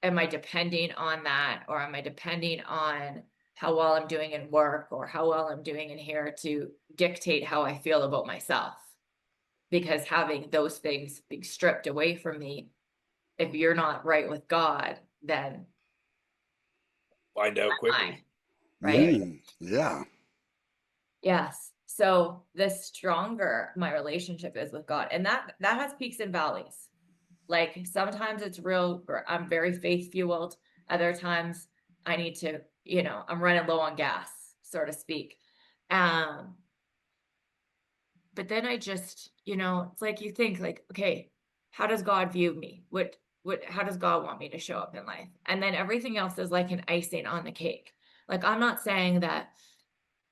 am I depending on that, or am I depending on how well I'm doing in work or how well I'm doing in here to dictate how I feel about myself? Because having those things being stripped away from me, if you're not right with God, then find out I, quickly. right? Yeah. Yes. So the stronger my relationship is with God, and that has peaks and valleys, Like sometimes it's real, I'm very faith fueled. Other times I need to, I'm running low on gas, so to speak. Um, but then I just, it's like you think like, okay, how does God view me? How does God want me to show up in life? And then everything else is like an icing on the cake. Like, I'm not saying that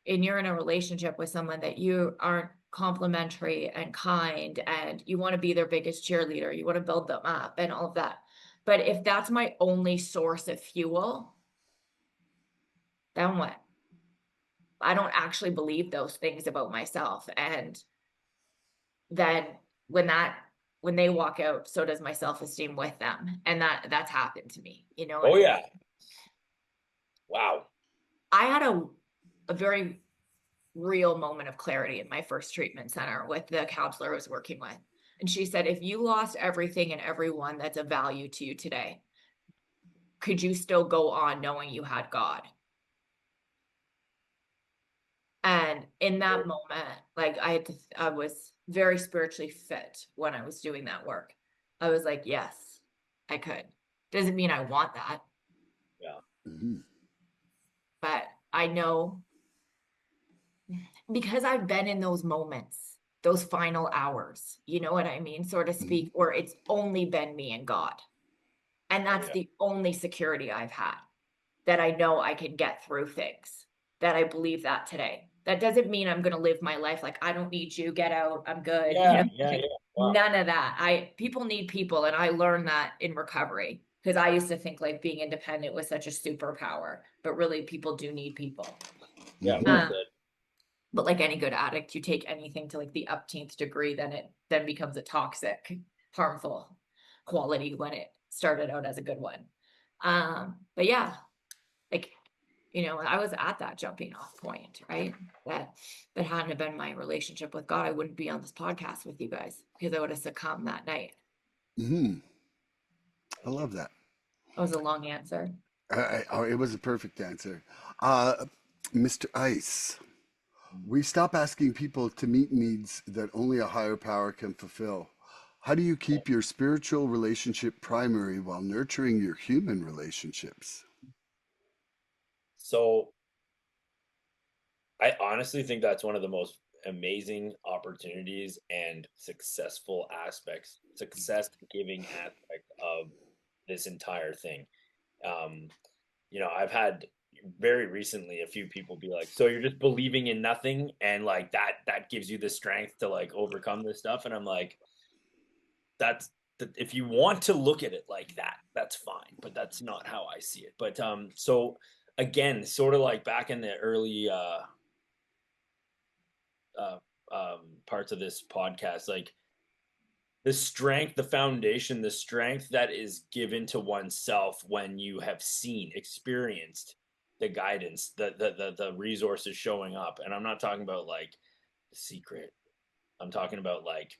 you're in a relationship with someone that you aren't complimentary and kind and you want to be their biggest cheerleader, you want to build them up and all of that. But if that's my only source of fuel, then what? I don't actually believe those things about myself. And then when they walk out, so does my self-esteem with them. And that's happened to me, Oh what I yeah. mean? Wow. I had a very real moment of clarity in my first treatment center with the counselor I was working with. And she said, if you lost everything and everyone that's of value to you today, could you still go on knowing you had God? And in that moment, like I was very spiritually fit when I was doing that work. I was like, yes, I could. Doesn't mean I want that, Yeah. but I know because I've been in those moments, those final hours, you know what I mean, so to speak, where it's only been me and God. And that's Yeah. the only security I've had, that I know I can get through things, that I believe that today. That doesn't mean I'm going to live my life like, I don't need you, get out, I'm good. Yeah. Like, Wow. none of that. People need people. And I learned that in recovery, because I used to think like being independent was such a superpower, but really people do need people. Yeah. Well said. But like any good addict, you take anything to like the upteenth degree, then it then becomes a toxic, harmful quality when it started out as a good one. But yeah, like, I was at that jumping off point, right? That hadn't have been my relationship with God, I wouldn't be on this podcast with you guys, because I would have succumbed that night. I love that. That was a long answer. It was a perfect answer. Mr. Ice, we stop asking people to meet needs that only a higher power can fulfill. How do you keep your spiritual relationship primary while nurturing your human relationships? So I honestly think that's one of the most amazing opportunities and success giving aspect of this entire thing. Um, I've had very recently a few people be like, so you're just believing in nothing and like that gives you the strength to like overcome this stuff. And I'm like, that's if you want to look at it like that, that's fine, but that's not how I see it. But so again, sort of like back in the early uh, parts of this podcast, like the strength, the foundation, the strength that is given to oneself when you have experienced the guidance, the resources showing up. And I'm not talking about like the secret. I'm talking about like,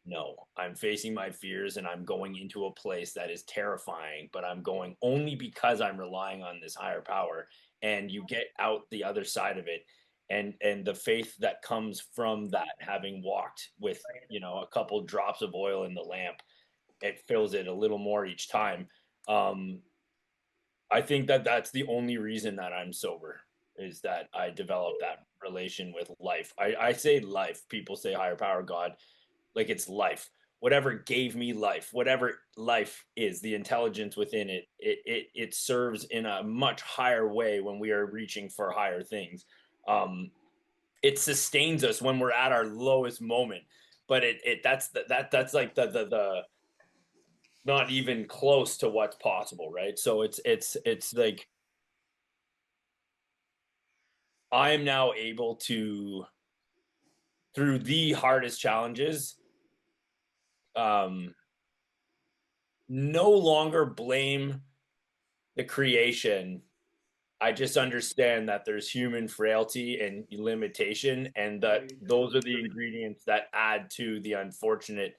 no, I'm facing my fears and I'm going into a place that is terrifying, but I'm going only because I'm relying on this higher power. And you get out the other side of it. And the faith that comes from that, having walked with, a couple drops of oil in the lamp, it fills it a little more each time. I think that that's the only reason that I'm sober, is that I developed that relation with life. I say life. People say higher power, God, like it's life. Whatever gave me life, whatever life is, the intelligence within it serves in a much higher way when we are reaching for higher things. It sustains us when we're at our lowest moment, but that's like the not even close to what's possible, right? So it's like I am now able to, through the hardest challenges, um, no longer blame the creation. I just understand that there's human frailty and limitation, and that those are the ingredients that add to the unfortunate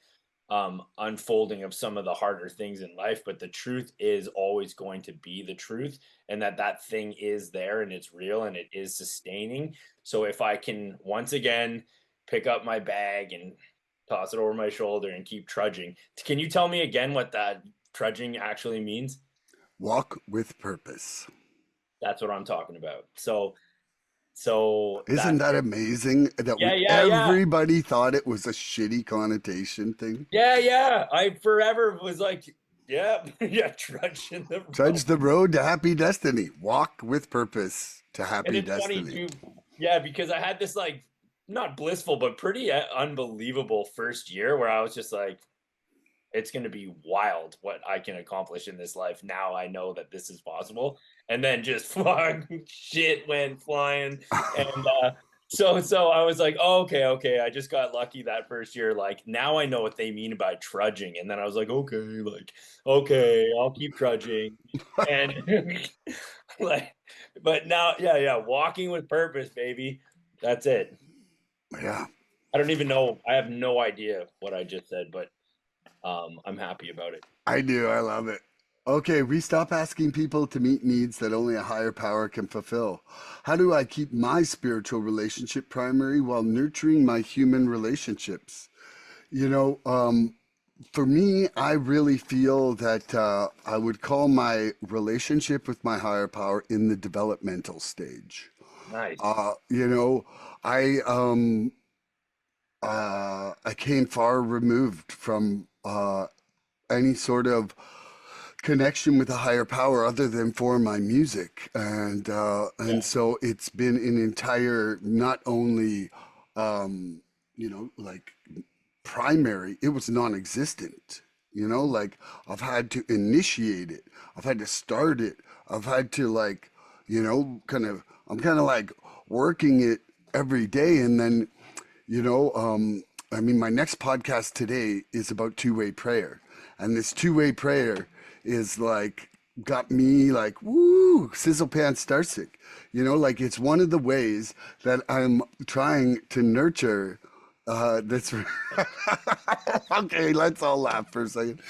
unfolding of some of the harder things in life. But the truth is always going to be the truth, and that thing is there and it's real and it is sustaining. So if I can once again pick up my bag and toss it over my shoulder and keep trudging. Can you tell me again what that trudging actually means? Walk with purpose. That's what I'm talking about. So Isn't that's that it. amazing that Yeah. everybody thought it was a shitty connotation thing? Yeah. I forever was like, yeah, yeah, trudge in the road. Trudge the road to happy destiny. Walk with purpose to And happy it's funny destiny. too, yeah, because I had this like not blissful, but pretty unbelievable first year where I was just like, it's going to be wild what I can accomplish in this life. Now I know that this is possible. And then just fucking shit went flying. And so I was like, oh, okay. I just got lucky that first year. Like now I know what they mean by trudging. And then I was like, okay, I'll keep trudging. And like, but now, yeah, walking with purpose, baby. That's it. Yeah, I don't even know. I have no idea what I just said, but I'm happy about it. I do. I love it. Okay, we stop asking people to meet needs that only a higher power can fulfill. How do I keep my spiritual relationship primary while nurturing my human relationships? You know, for me, I really feel that I would call my relationship with my higher power in the developmental stage. Nice. You know, I I came far removed from any sort of connection with a higher power other than for my music, and Yeah. so it's been an entire not only like primary, it was non-existent. Like I've had to initiate it, I've had to start it, I've had to like I'm kind of like working it every day. And then I mean, my next podcast today is about two-way prayer, and this two-way prayer is like got me like woo sizzle pants starsic. Like it's one of the ways that I'm trying to nurture that's okay. Let's all laugh for a second.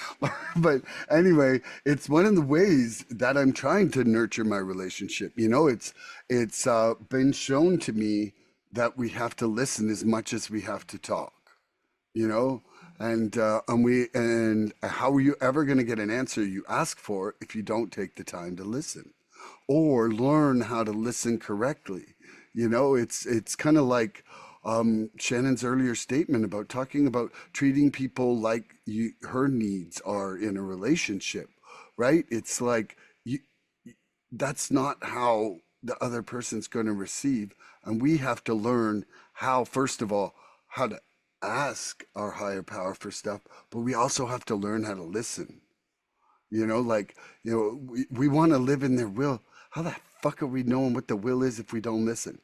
But anyway, it's one of the ways that I'm trying to nurture my relationship. It's been shown to me that we have to listen as much as we have to talk. You know, and how are you ever going to get an answer you ask for if you don't take the time to listen or learn how to listen correctly? It's kind of like Shannon's earlier statement about talking about treating people like her needs are in a relationship, right? It's like you, that's not how the other person's going to receive, and we have to learn how, first of all, how to ask our higher power for stuff, but we also have to learn how to listen. We want to live in their will. How the fuck are we knowing what the will is if we don't listen?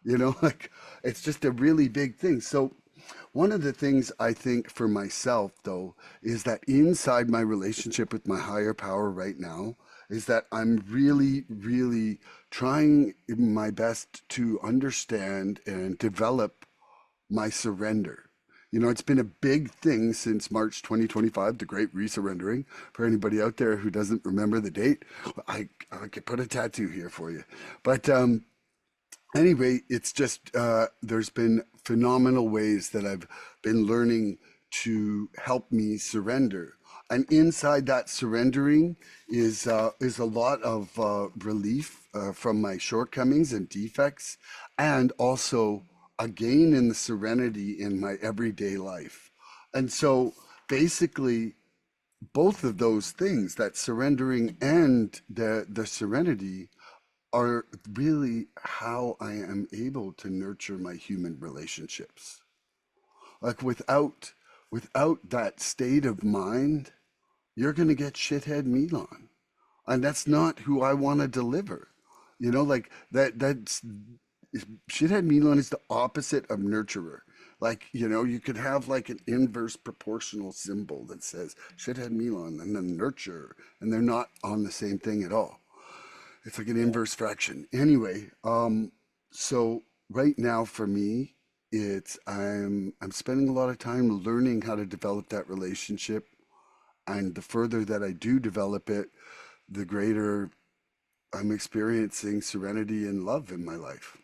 Like it's just a really big thing. So, one of the things I think for myself, though, is that inside my relationship with my higher power right now, is that I'm really, really trying my best to understand and develop my surrender. It's been a big thing since March 2025, the Great Resurrendering. For anybody out there who doesn't remember the date, I could put a tattoo here for you. But anyway, it's just there's been phenomenal ways that I've been learning to help me surrender, and inside that surrendering is a lot of relief from my shortcomings and defects, and also a gain in the serenity in my everyday life. And so basically, both of those things, that surrendering and the serenity, are really how I am able to nurture my human relationships. Like without that state of mind, you're gonna get shithead Milan. And that's not who I want to deliver. Like that's shithead Milan is the opposite of nurturer. Like, you could have like an inverse proportional symbol that says shithead Milan and then nurture, and they're not on the same thing at all. It's like an inverse fraction. Anyway, so right now for me, I'm spending a lot of time learning how to develop that relationship, and the further that I do develop it, the greater I'm experiencing serenity and love in my life.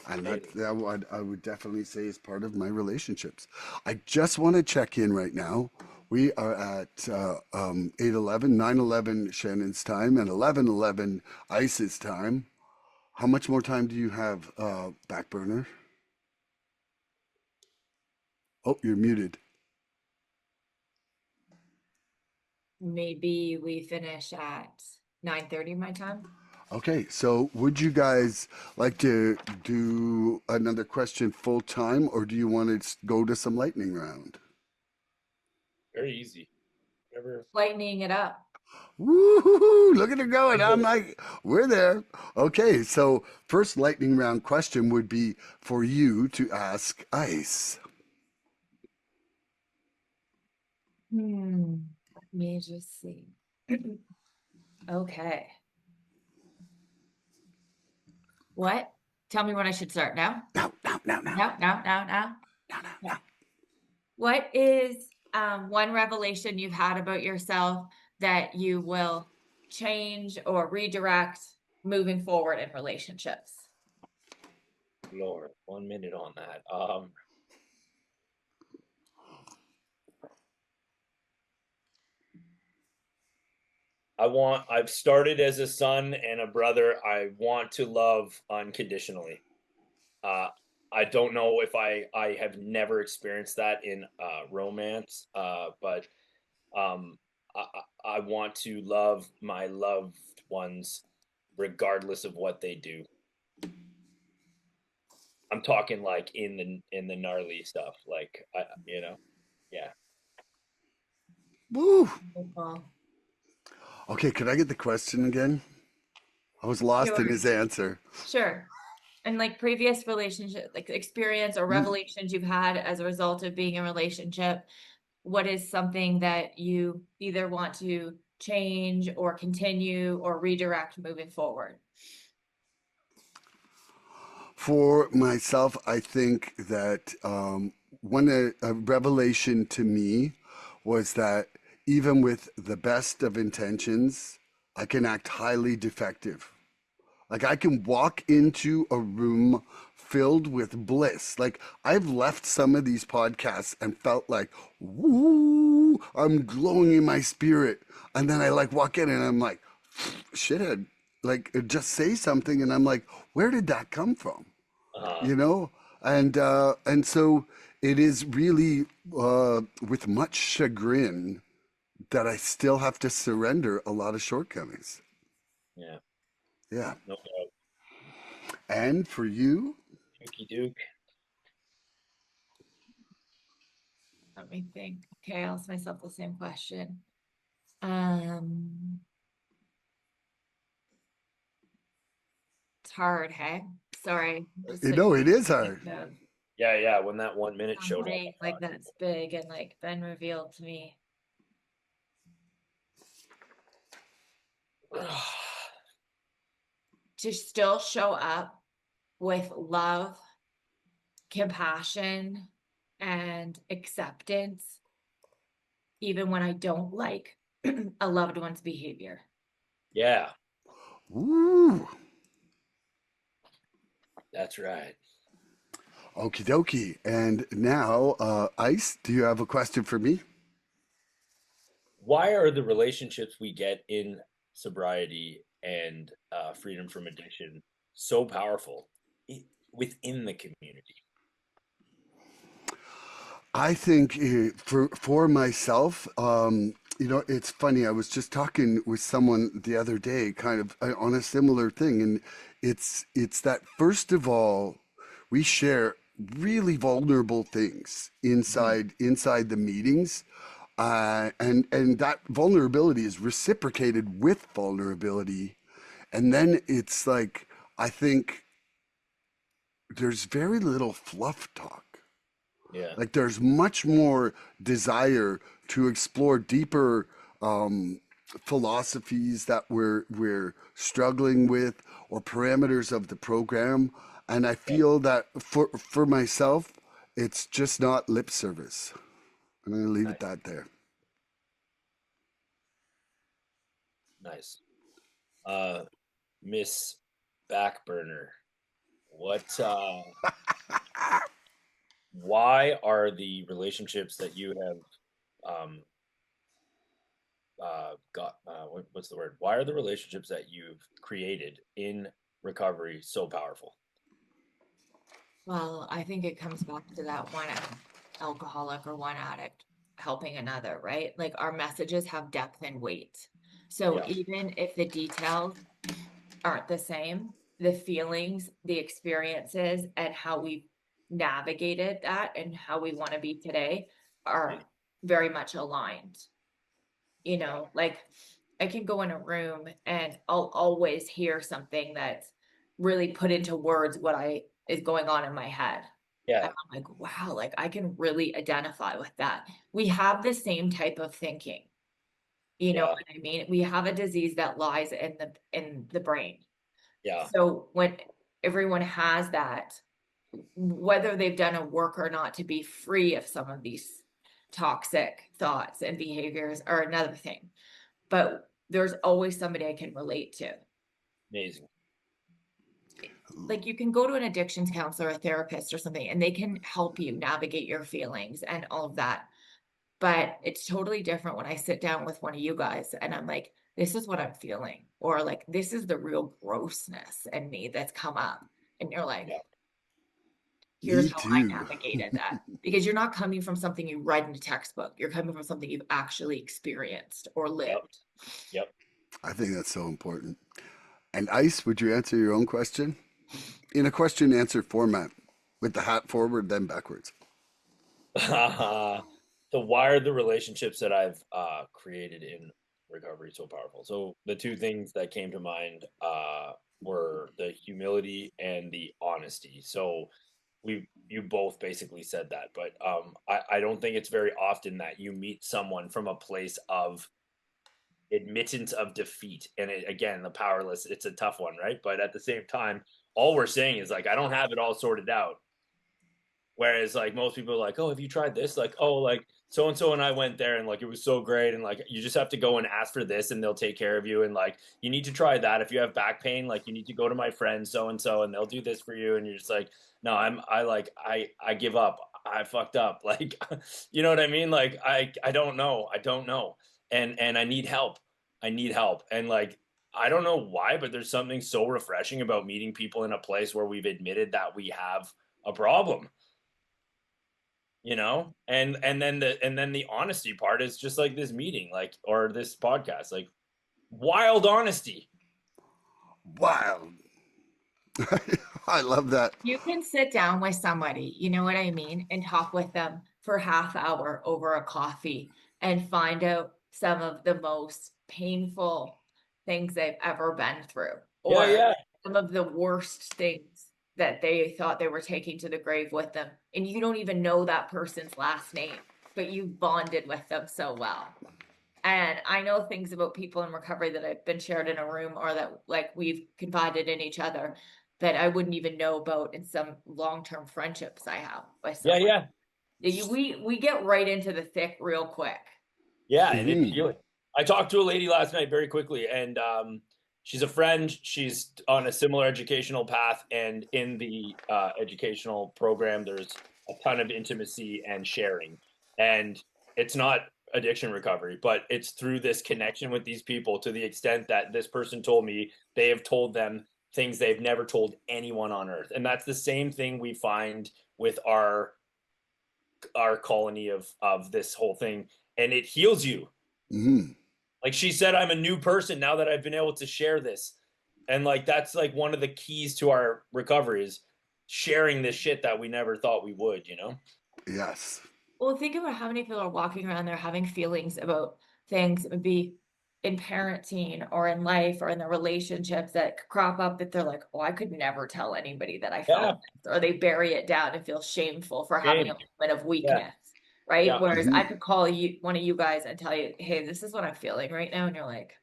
And daily. that what I would definitely say is part of my relationships. I just want to check in right now. We are at 8:11, 9:11 Shannon's time, and 11:11 Ice's time. How much more time do you have, Backburner? Oh, you're muted. Maybe we finish at 9:30 my time. Okay, so would you guys like to do another question full time, or do you want to go to some lightning round? Very easy. Never. Lightening it up. Woo! Look at her going. I'm like, we're there. Okay, so first lightning round question would be for you to ask Ice. Let me just see. Okay. What? Tell me when I should start now. No, no, no, no, Now, now, now, now. no, no, Yeah. no. What is one revelation you've had about yourself that you will change or redirect moving forward in relationships? Lord, 1 minute on that. I've started as a son and a brother. I want to love unconditionally. Uh, I don't know if I have never experienced that in romance, but um, I want to love my loved ones regardless of what they do. I'm talking like in the gnarly stuff, like yeah. Woo! Well, Okay, could I get the question again? I was lost in sure. his answer. Sure. And like previous relationship, like experience or Mm. revelations you've had as a result of being in a relationship, what is something that you either want to change or continue or redirect moving forward? For myself, I think that a revelation to me was that even with the best of intentions, I can act highly defective. Like I can walk into a room filled with bliss. Like I've left some of these podcasts and felt like, woo, I'm glowing in my spirit. And then I like walk in and I'm like, shithead, like just say something. And I'm like, where did that come from? Uh, You know? And so it is really with much chagrin that I still have to surrender a lot of shortcomings. yeah, Yeah. no doubt. And for you, Dookie Duke. Let me think. Okay, I'll ask myself the same question. Um, it's hard, hey? Sorry, just you like know, it is think hard. of Yeah, when that 1 minute showed up. something like that's big and like been revealed to me. To still show up with love, compassion, and acceptance, even when I don't like a loved one's behavior. Yeah, Woo. that's right. Okie dokie. And now, Ice, do you have a question for me? Why are the relationships we get in sobriety and freedom from addiction so powerful within the community? I think for myself, it's funny. I was just talking with someone the other day, kind of on a similar thing, and it's that first of all, we share really vulnerable things Mhm. inside the meetings, and that vulnerability is reciprocated with vulnerability, and then it's like I think there's very little fluff talk. Yeah, Like there's much more desire to explore deeper philosophies that we're struggling with or parameters of the program. And I yeah, feel that for myself, it's just not lip service. I'm gonna leave it nice, that there. nice. Uh, Miss Backburner, What why are the relationships that you have what's the word? Why are the relationships that you've created in recovery so powerful? Well, I think it comes back to that one alcoholic or one addict helping another, right? Like our messages have depth and weight. So Yeah, even if the details aren't the same, the feelings, the experiences, and how we navigated that and how we want to be today are very much aligned. You yeah, know, like I can go in a room and I'll always hear something that's really put into words what I is going on in my head. yeah, And I'm like, wow, like I can really identify with that. We have the same type of thinking. You know yeah, what I mean? We have a disease that lies in the brain. yeah, So when everyone has that, whether they've done a work or not to be free of some of these toxic thoughts and behaviors are another thing. But there's always somebody I can relate to. amazing. Like you can go to an addictions counselor, a therapist or something, and they can help you navigate your feelings and all of that. But it's totally different when I sit down with one of you guys and I'm like, this is what I'm feeling, or like, this is the real grossness in me that's come up. And you're like, Yeah, here's Me how I too. navigated that. Because you're not coming from something you read in a textbook, you're coming from something you've actually experienced or yep, lived. yep. I think that's so important. And Ice, would you answer your own question in a question answer format with the hat forward, then backwards? So why are the relationships that I've created in recovery so powerful? So the two things that came to mind were the humility and the honesty. So you both basically said that, but I don't think it's very often that you meet someone from a place of admittance of defeat. And again, the powerless, it's a tough one, right? But at the same time, all we're saying is like, I don't have it all sorted out. Whereas like most people are like, oh, have you tried this? Like, oh, like so and so and I went there and like it was so great. And like you just have to go and ask for this and they'll take care of you. And like you need to try that. If you have back pain, like you need to go to my friend so and they'll do this for you. And you're just like, no, I give up. I fucked up. Like, you know what I mean? Like I don't know. I don't know. And I need help. I need help. And like I don't know why, but there's something so refreshing about meeting people in a place where we've admitted that we have a problem, you know. And then the honesty part is just like this meeting, like, or this podcast, like wild honesty. Wild. I love that. You can sit down with somebody, you know what I mean, and talk with them for half hour over a coffee and find out some of the most painful things they've ever been through, Yeah, or yeah, some of the worst things that they thought they were taking to the grave with them. And you don't even know that person's last name, but you bonded with them so well. And I know things about people in recovery that I've been shared in a room or that like we've confided in each other that I wouldn't even know about in some long-term friendships I have with yeah, someone. yeah, We get right into the thick real quick. yeah. And it's Hmm. healing. I talked to a lady last night very quickly, and she's a friend. She's on a similar educational path, and in the educational program there's a ton of intimacy and sharing. And it's not addiction recovery, but it's through this connection with these people, to the extent that this person told me they have told them things they've never told anyone on earth. And that's the same thing we find with our colony of this whole thing, and it heals you. Hmm. Like she said, I'm a new person now that I've been able to share this. And like that's like one of the keys to our recovery is sharing this shit that we never thought we would, you know? Yes. Well, think about how many people are walking around there having feelings about things. It would be in parenting or in life or in the relationships that crop up that they're like, oh, I could never tell anybody that I felt Yeah. this, or they bury it down and feel shameful for having a Shame. moment of Yeah. weakness, right? Yeah. Whereas I Hmm. could call you, one of you guys, and tell you, hey, this is what I'm feeling right now, and you're like,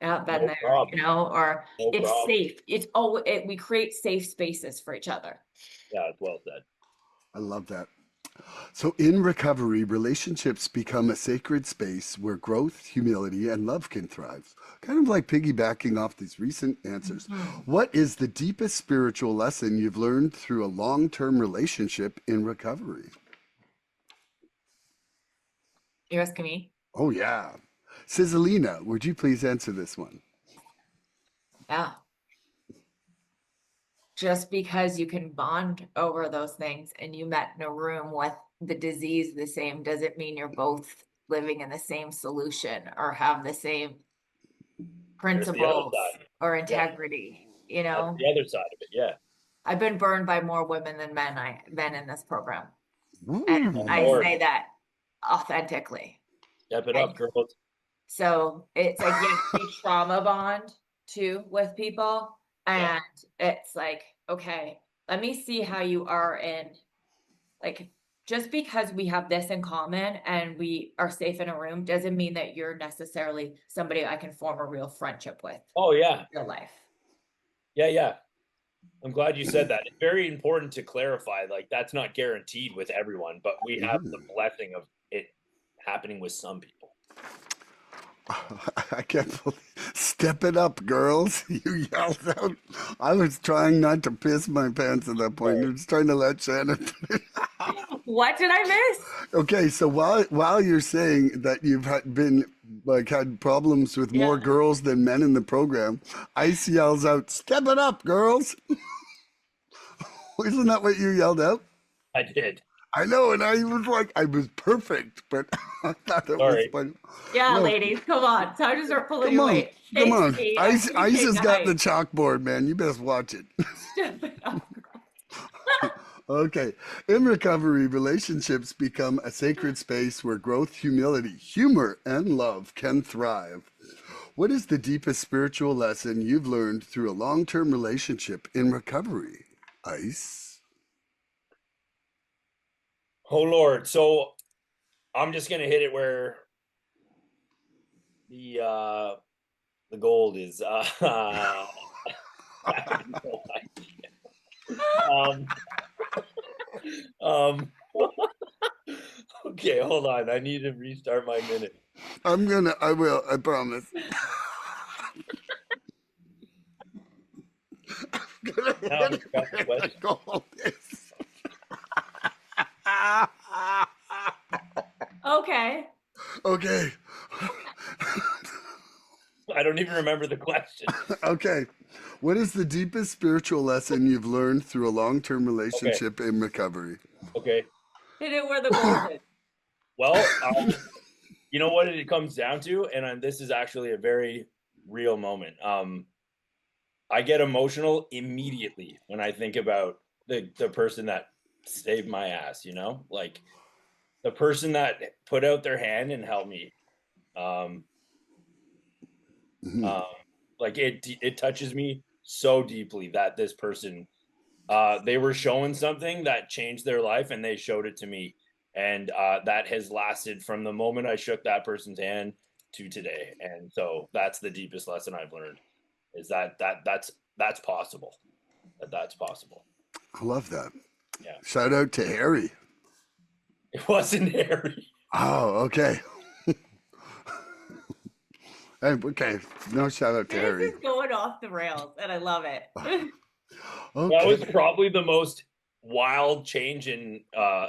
I've been No there, problem. you know, or No it's problem. safe. It's we create safe spaces for each other. Yeah, it's well said. I love that. So, in recovery, relationships become a sacred space where growth, humility, and love can thrive. Kind of like piggybacking off these recent answers. Mhm. What is the deepest spiritual lesson you've learned through a long term relationship in recovery? You're asking me? Oh, yeah. Sizzalina, would you please answer this one? Yeah. Just because you can bond over those things and you met in a room with the disease the same doesn't mean you're both living in the same solution or have the same There's the other principles side. or Yeah, integrity, you that's know? the other side of it. Yeah. I've been burned by more women than men I've been in this program. And Oh I Ooh. Lord, say that authentically. step it And up, girls. so it's like, yes, we trauma bond too with people. Yeah. And it's like, okay, let me see how you are in, like, just because we have this in common and we are safe in a room doesn't mean that you're necessarily somebody I can form a real friendship with Oh yeah. in real life. Yeah, yeah. I'm glad you said that. It's very important to clarify, like that's not guaranteed with everyone, but we have the blessing of it happening with some people. I can't believe. Step it up, girls. You yelled out. I was trying not to piss my pants at that point. Sorry. You're just trying to let Shannon. What did I miss? Okay, so while you're saying that you've been like had problems with more Yeah. girls than men in the program, Ice yells out, "Step it up, girls!" Isn't that what you yelled out? I did. I know, and I was like, I was perfect, but I thought it was Sorry. funny. Yeah, No, ladies, come on. Time to start pulling come your on, weight. come Thanks, on. Kate. I Ice appreciate has the got the hype. chalkboard, man. You best watch it. Step it up. Okay. In recovery, relationships become a sacred space where growth, humility, humor, and love can thrive. What is the deepest spiritual lesson you've learned through a long term relationship in recovery? Ice. Oh Lord. So I'm just gonna hit it where the gold is. I have no idea. Um, okay, hold on. I need to restart my minute. I will, I promise. Gonna Now I hit it forgot the where the question. gold is. Okay. Okay. I don't even remember the question. Okay. What is the deepest spiritual lesson you've learned through a long term Okay, relationship in recovery? okay. Hit it where the gold is. Well, you know what it comes down to, and this is actually a very real moment. I get emotional immediately when I think about the person that saved my ass. Like the person that put out their hand and helped me. Um, Mhm. um, like it touches me so deeply that this person they were showing something that changed their life and they showed it to me, and that has lasted from the moment I shook that person's hand to today. And so that's the deepest lesson I've learned, is that's possible. That's possible. I love that. Yeah. Shout out to Harry. It wasn't Harry. Oh, okay. Hey, okay. No shout out to This Harry. is going off the rails, and I love it. That Okay. was probably the most wild change in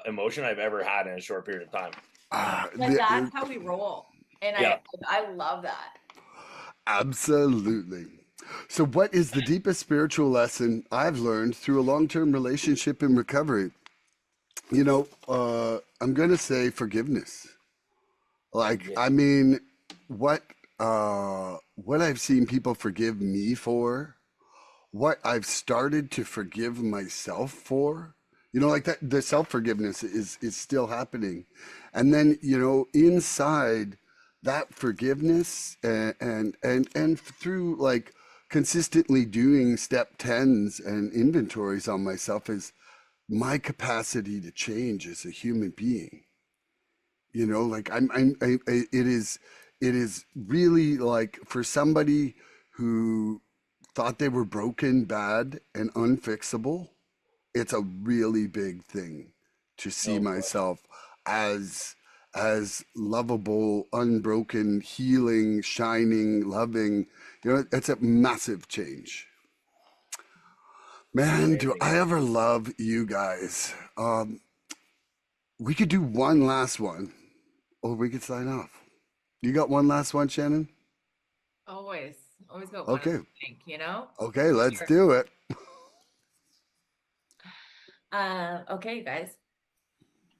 emotion I've ever had in a short period of time. But that's how we roll. And Yeah. I love that. Absolutely. So, what is the deepest spiritual lesson I've learned through a long term relationship in recovery? I'm going to say forgiveness. Like, Yeah. I mean, what what I've seen people forgive me for, what I've started to forgive myself for, like that, the self forgiveness is still happening. And then, inside that forgiveness and through like consistently doing step tens and inventories on myself is my capacity to change as a human being. Like it is really like for somebody who thought they were broken, bad, and unfixable, it's a really big thing to see No myself as lovable, unbroken, healing, shining, loving. It's a massive change. Man, do amazing. I ever love you guys. We could do one last one, or we could sign off. You got one last one, Shannon? Always got one of Okay. them, Okay, let's Sure. do it. Okay, guys.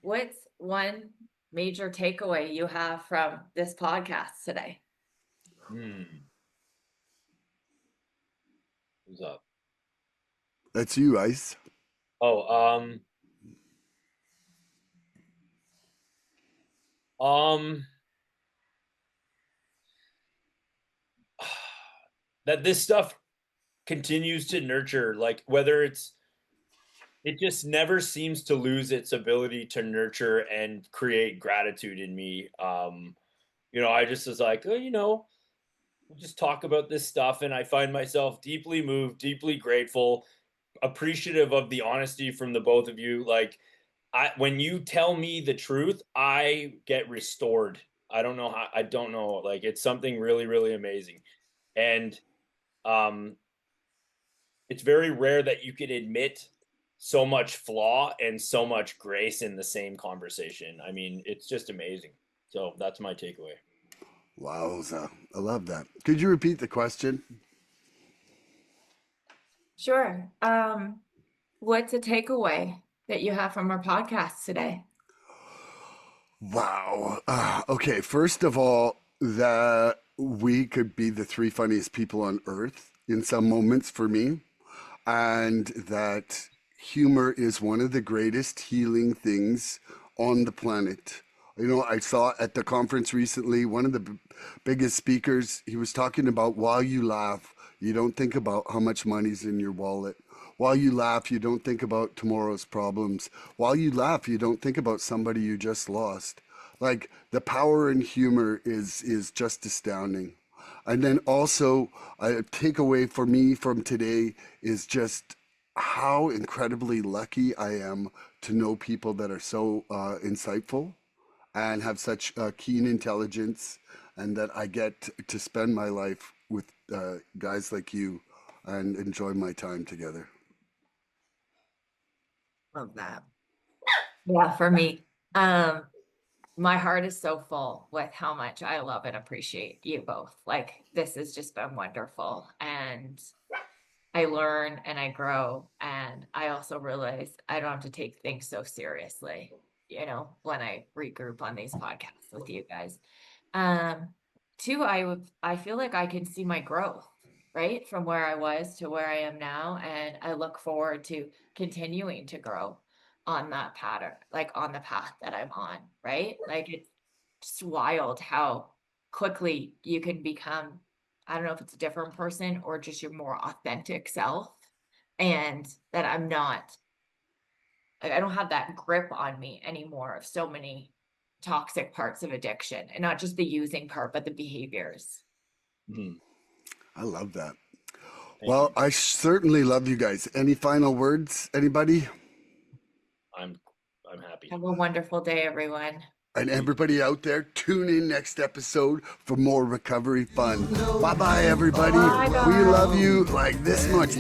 What's one major takeaway you have from this podcast today? Who's up? That's you, Ice. That this stuff continues to nurture, like whether it just never seems to lose its ability to nurture and create gratitude in me. I just was like, we'll just talk about this stuff, and I find myself deeply moved, deeply grateful, appreciative of the honesty from the both of you. Like, when you tell me the truth, I get restored. I don't know how. I don't know. Like, it's something really, really amazing, and it's very rare that you can admit so much flaw and so much grace in the same conversation. I mean, it's just amazing. So that's my takeaway. Wowza. I love that. Could you repeat the question? Sure. What's a takeaway that you have from our podcast today? Wow. Okay, first of all, that we could be the three funniest people on earth in some moments for me, and that humor is one of the greatest healing things on the planet. I saw at the conference recently, one of the biggest speakers, he was talking about while you laugh, you don't think about how much money's in your wallet. While you laugh, you don't think about tomorrow's problems. While you laugh, you don't think about somebody you just lost. Like, the power in humor is just astounding. And then also, a takeaway for me from today is just how incredibly lucky I am to know people that are so insightful and have such keen intelligence, and that I get to spend my life with guys like you and enjoy my time together. Love that. Yeah, for me, my heart is so full with how much I love and appreciate you both. Like, this has just been wonderful, and I learn and I grow, and I also realize I don't have to take things so seriously, when I regroup on these podcasts with you guys. Two, I feel like I can see my growth, right? From where I was to where I am now, and I look forward to continuing to grow on that pattern, like on the path that I'm on, right? Like, it's just wild how quickly you can become, I don't know if it's a different person or just your more authentic self, and that I'm not, like, I don't have that grip on me anymore of so many toxic parts of addiction, and not just the using part, but the behaviors. I love that. Thank Well, you. I certainly love you guys. Any final words, anybody? I'm happy. Have a wonderful day, everyone. And everybody out there, tune in next episode for more recovery fun. Bye-bye, everybody. Bye, We love you like this much.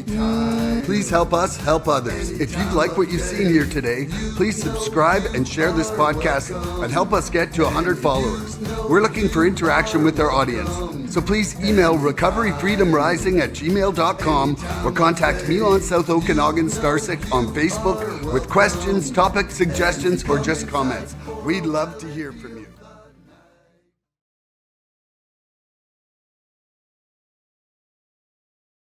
Please help us help others. If you like what you've seen here today, please subscribe and share this podcast and help us get to 100 followers. We're looking for interaction with our audience. So please email recoveryfreedomrising@gmail.com or contact Milan South Okanagan Starcic on Facebook with questions, topic suggestions, or just comments. We'd love to hear from you.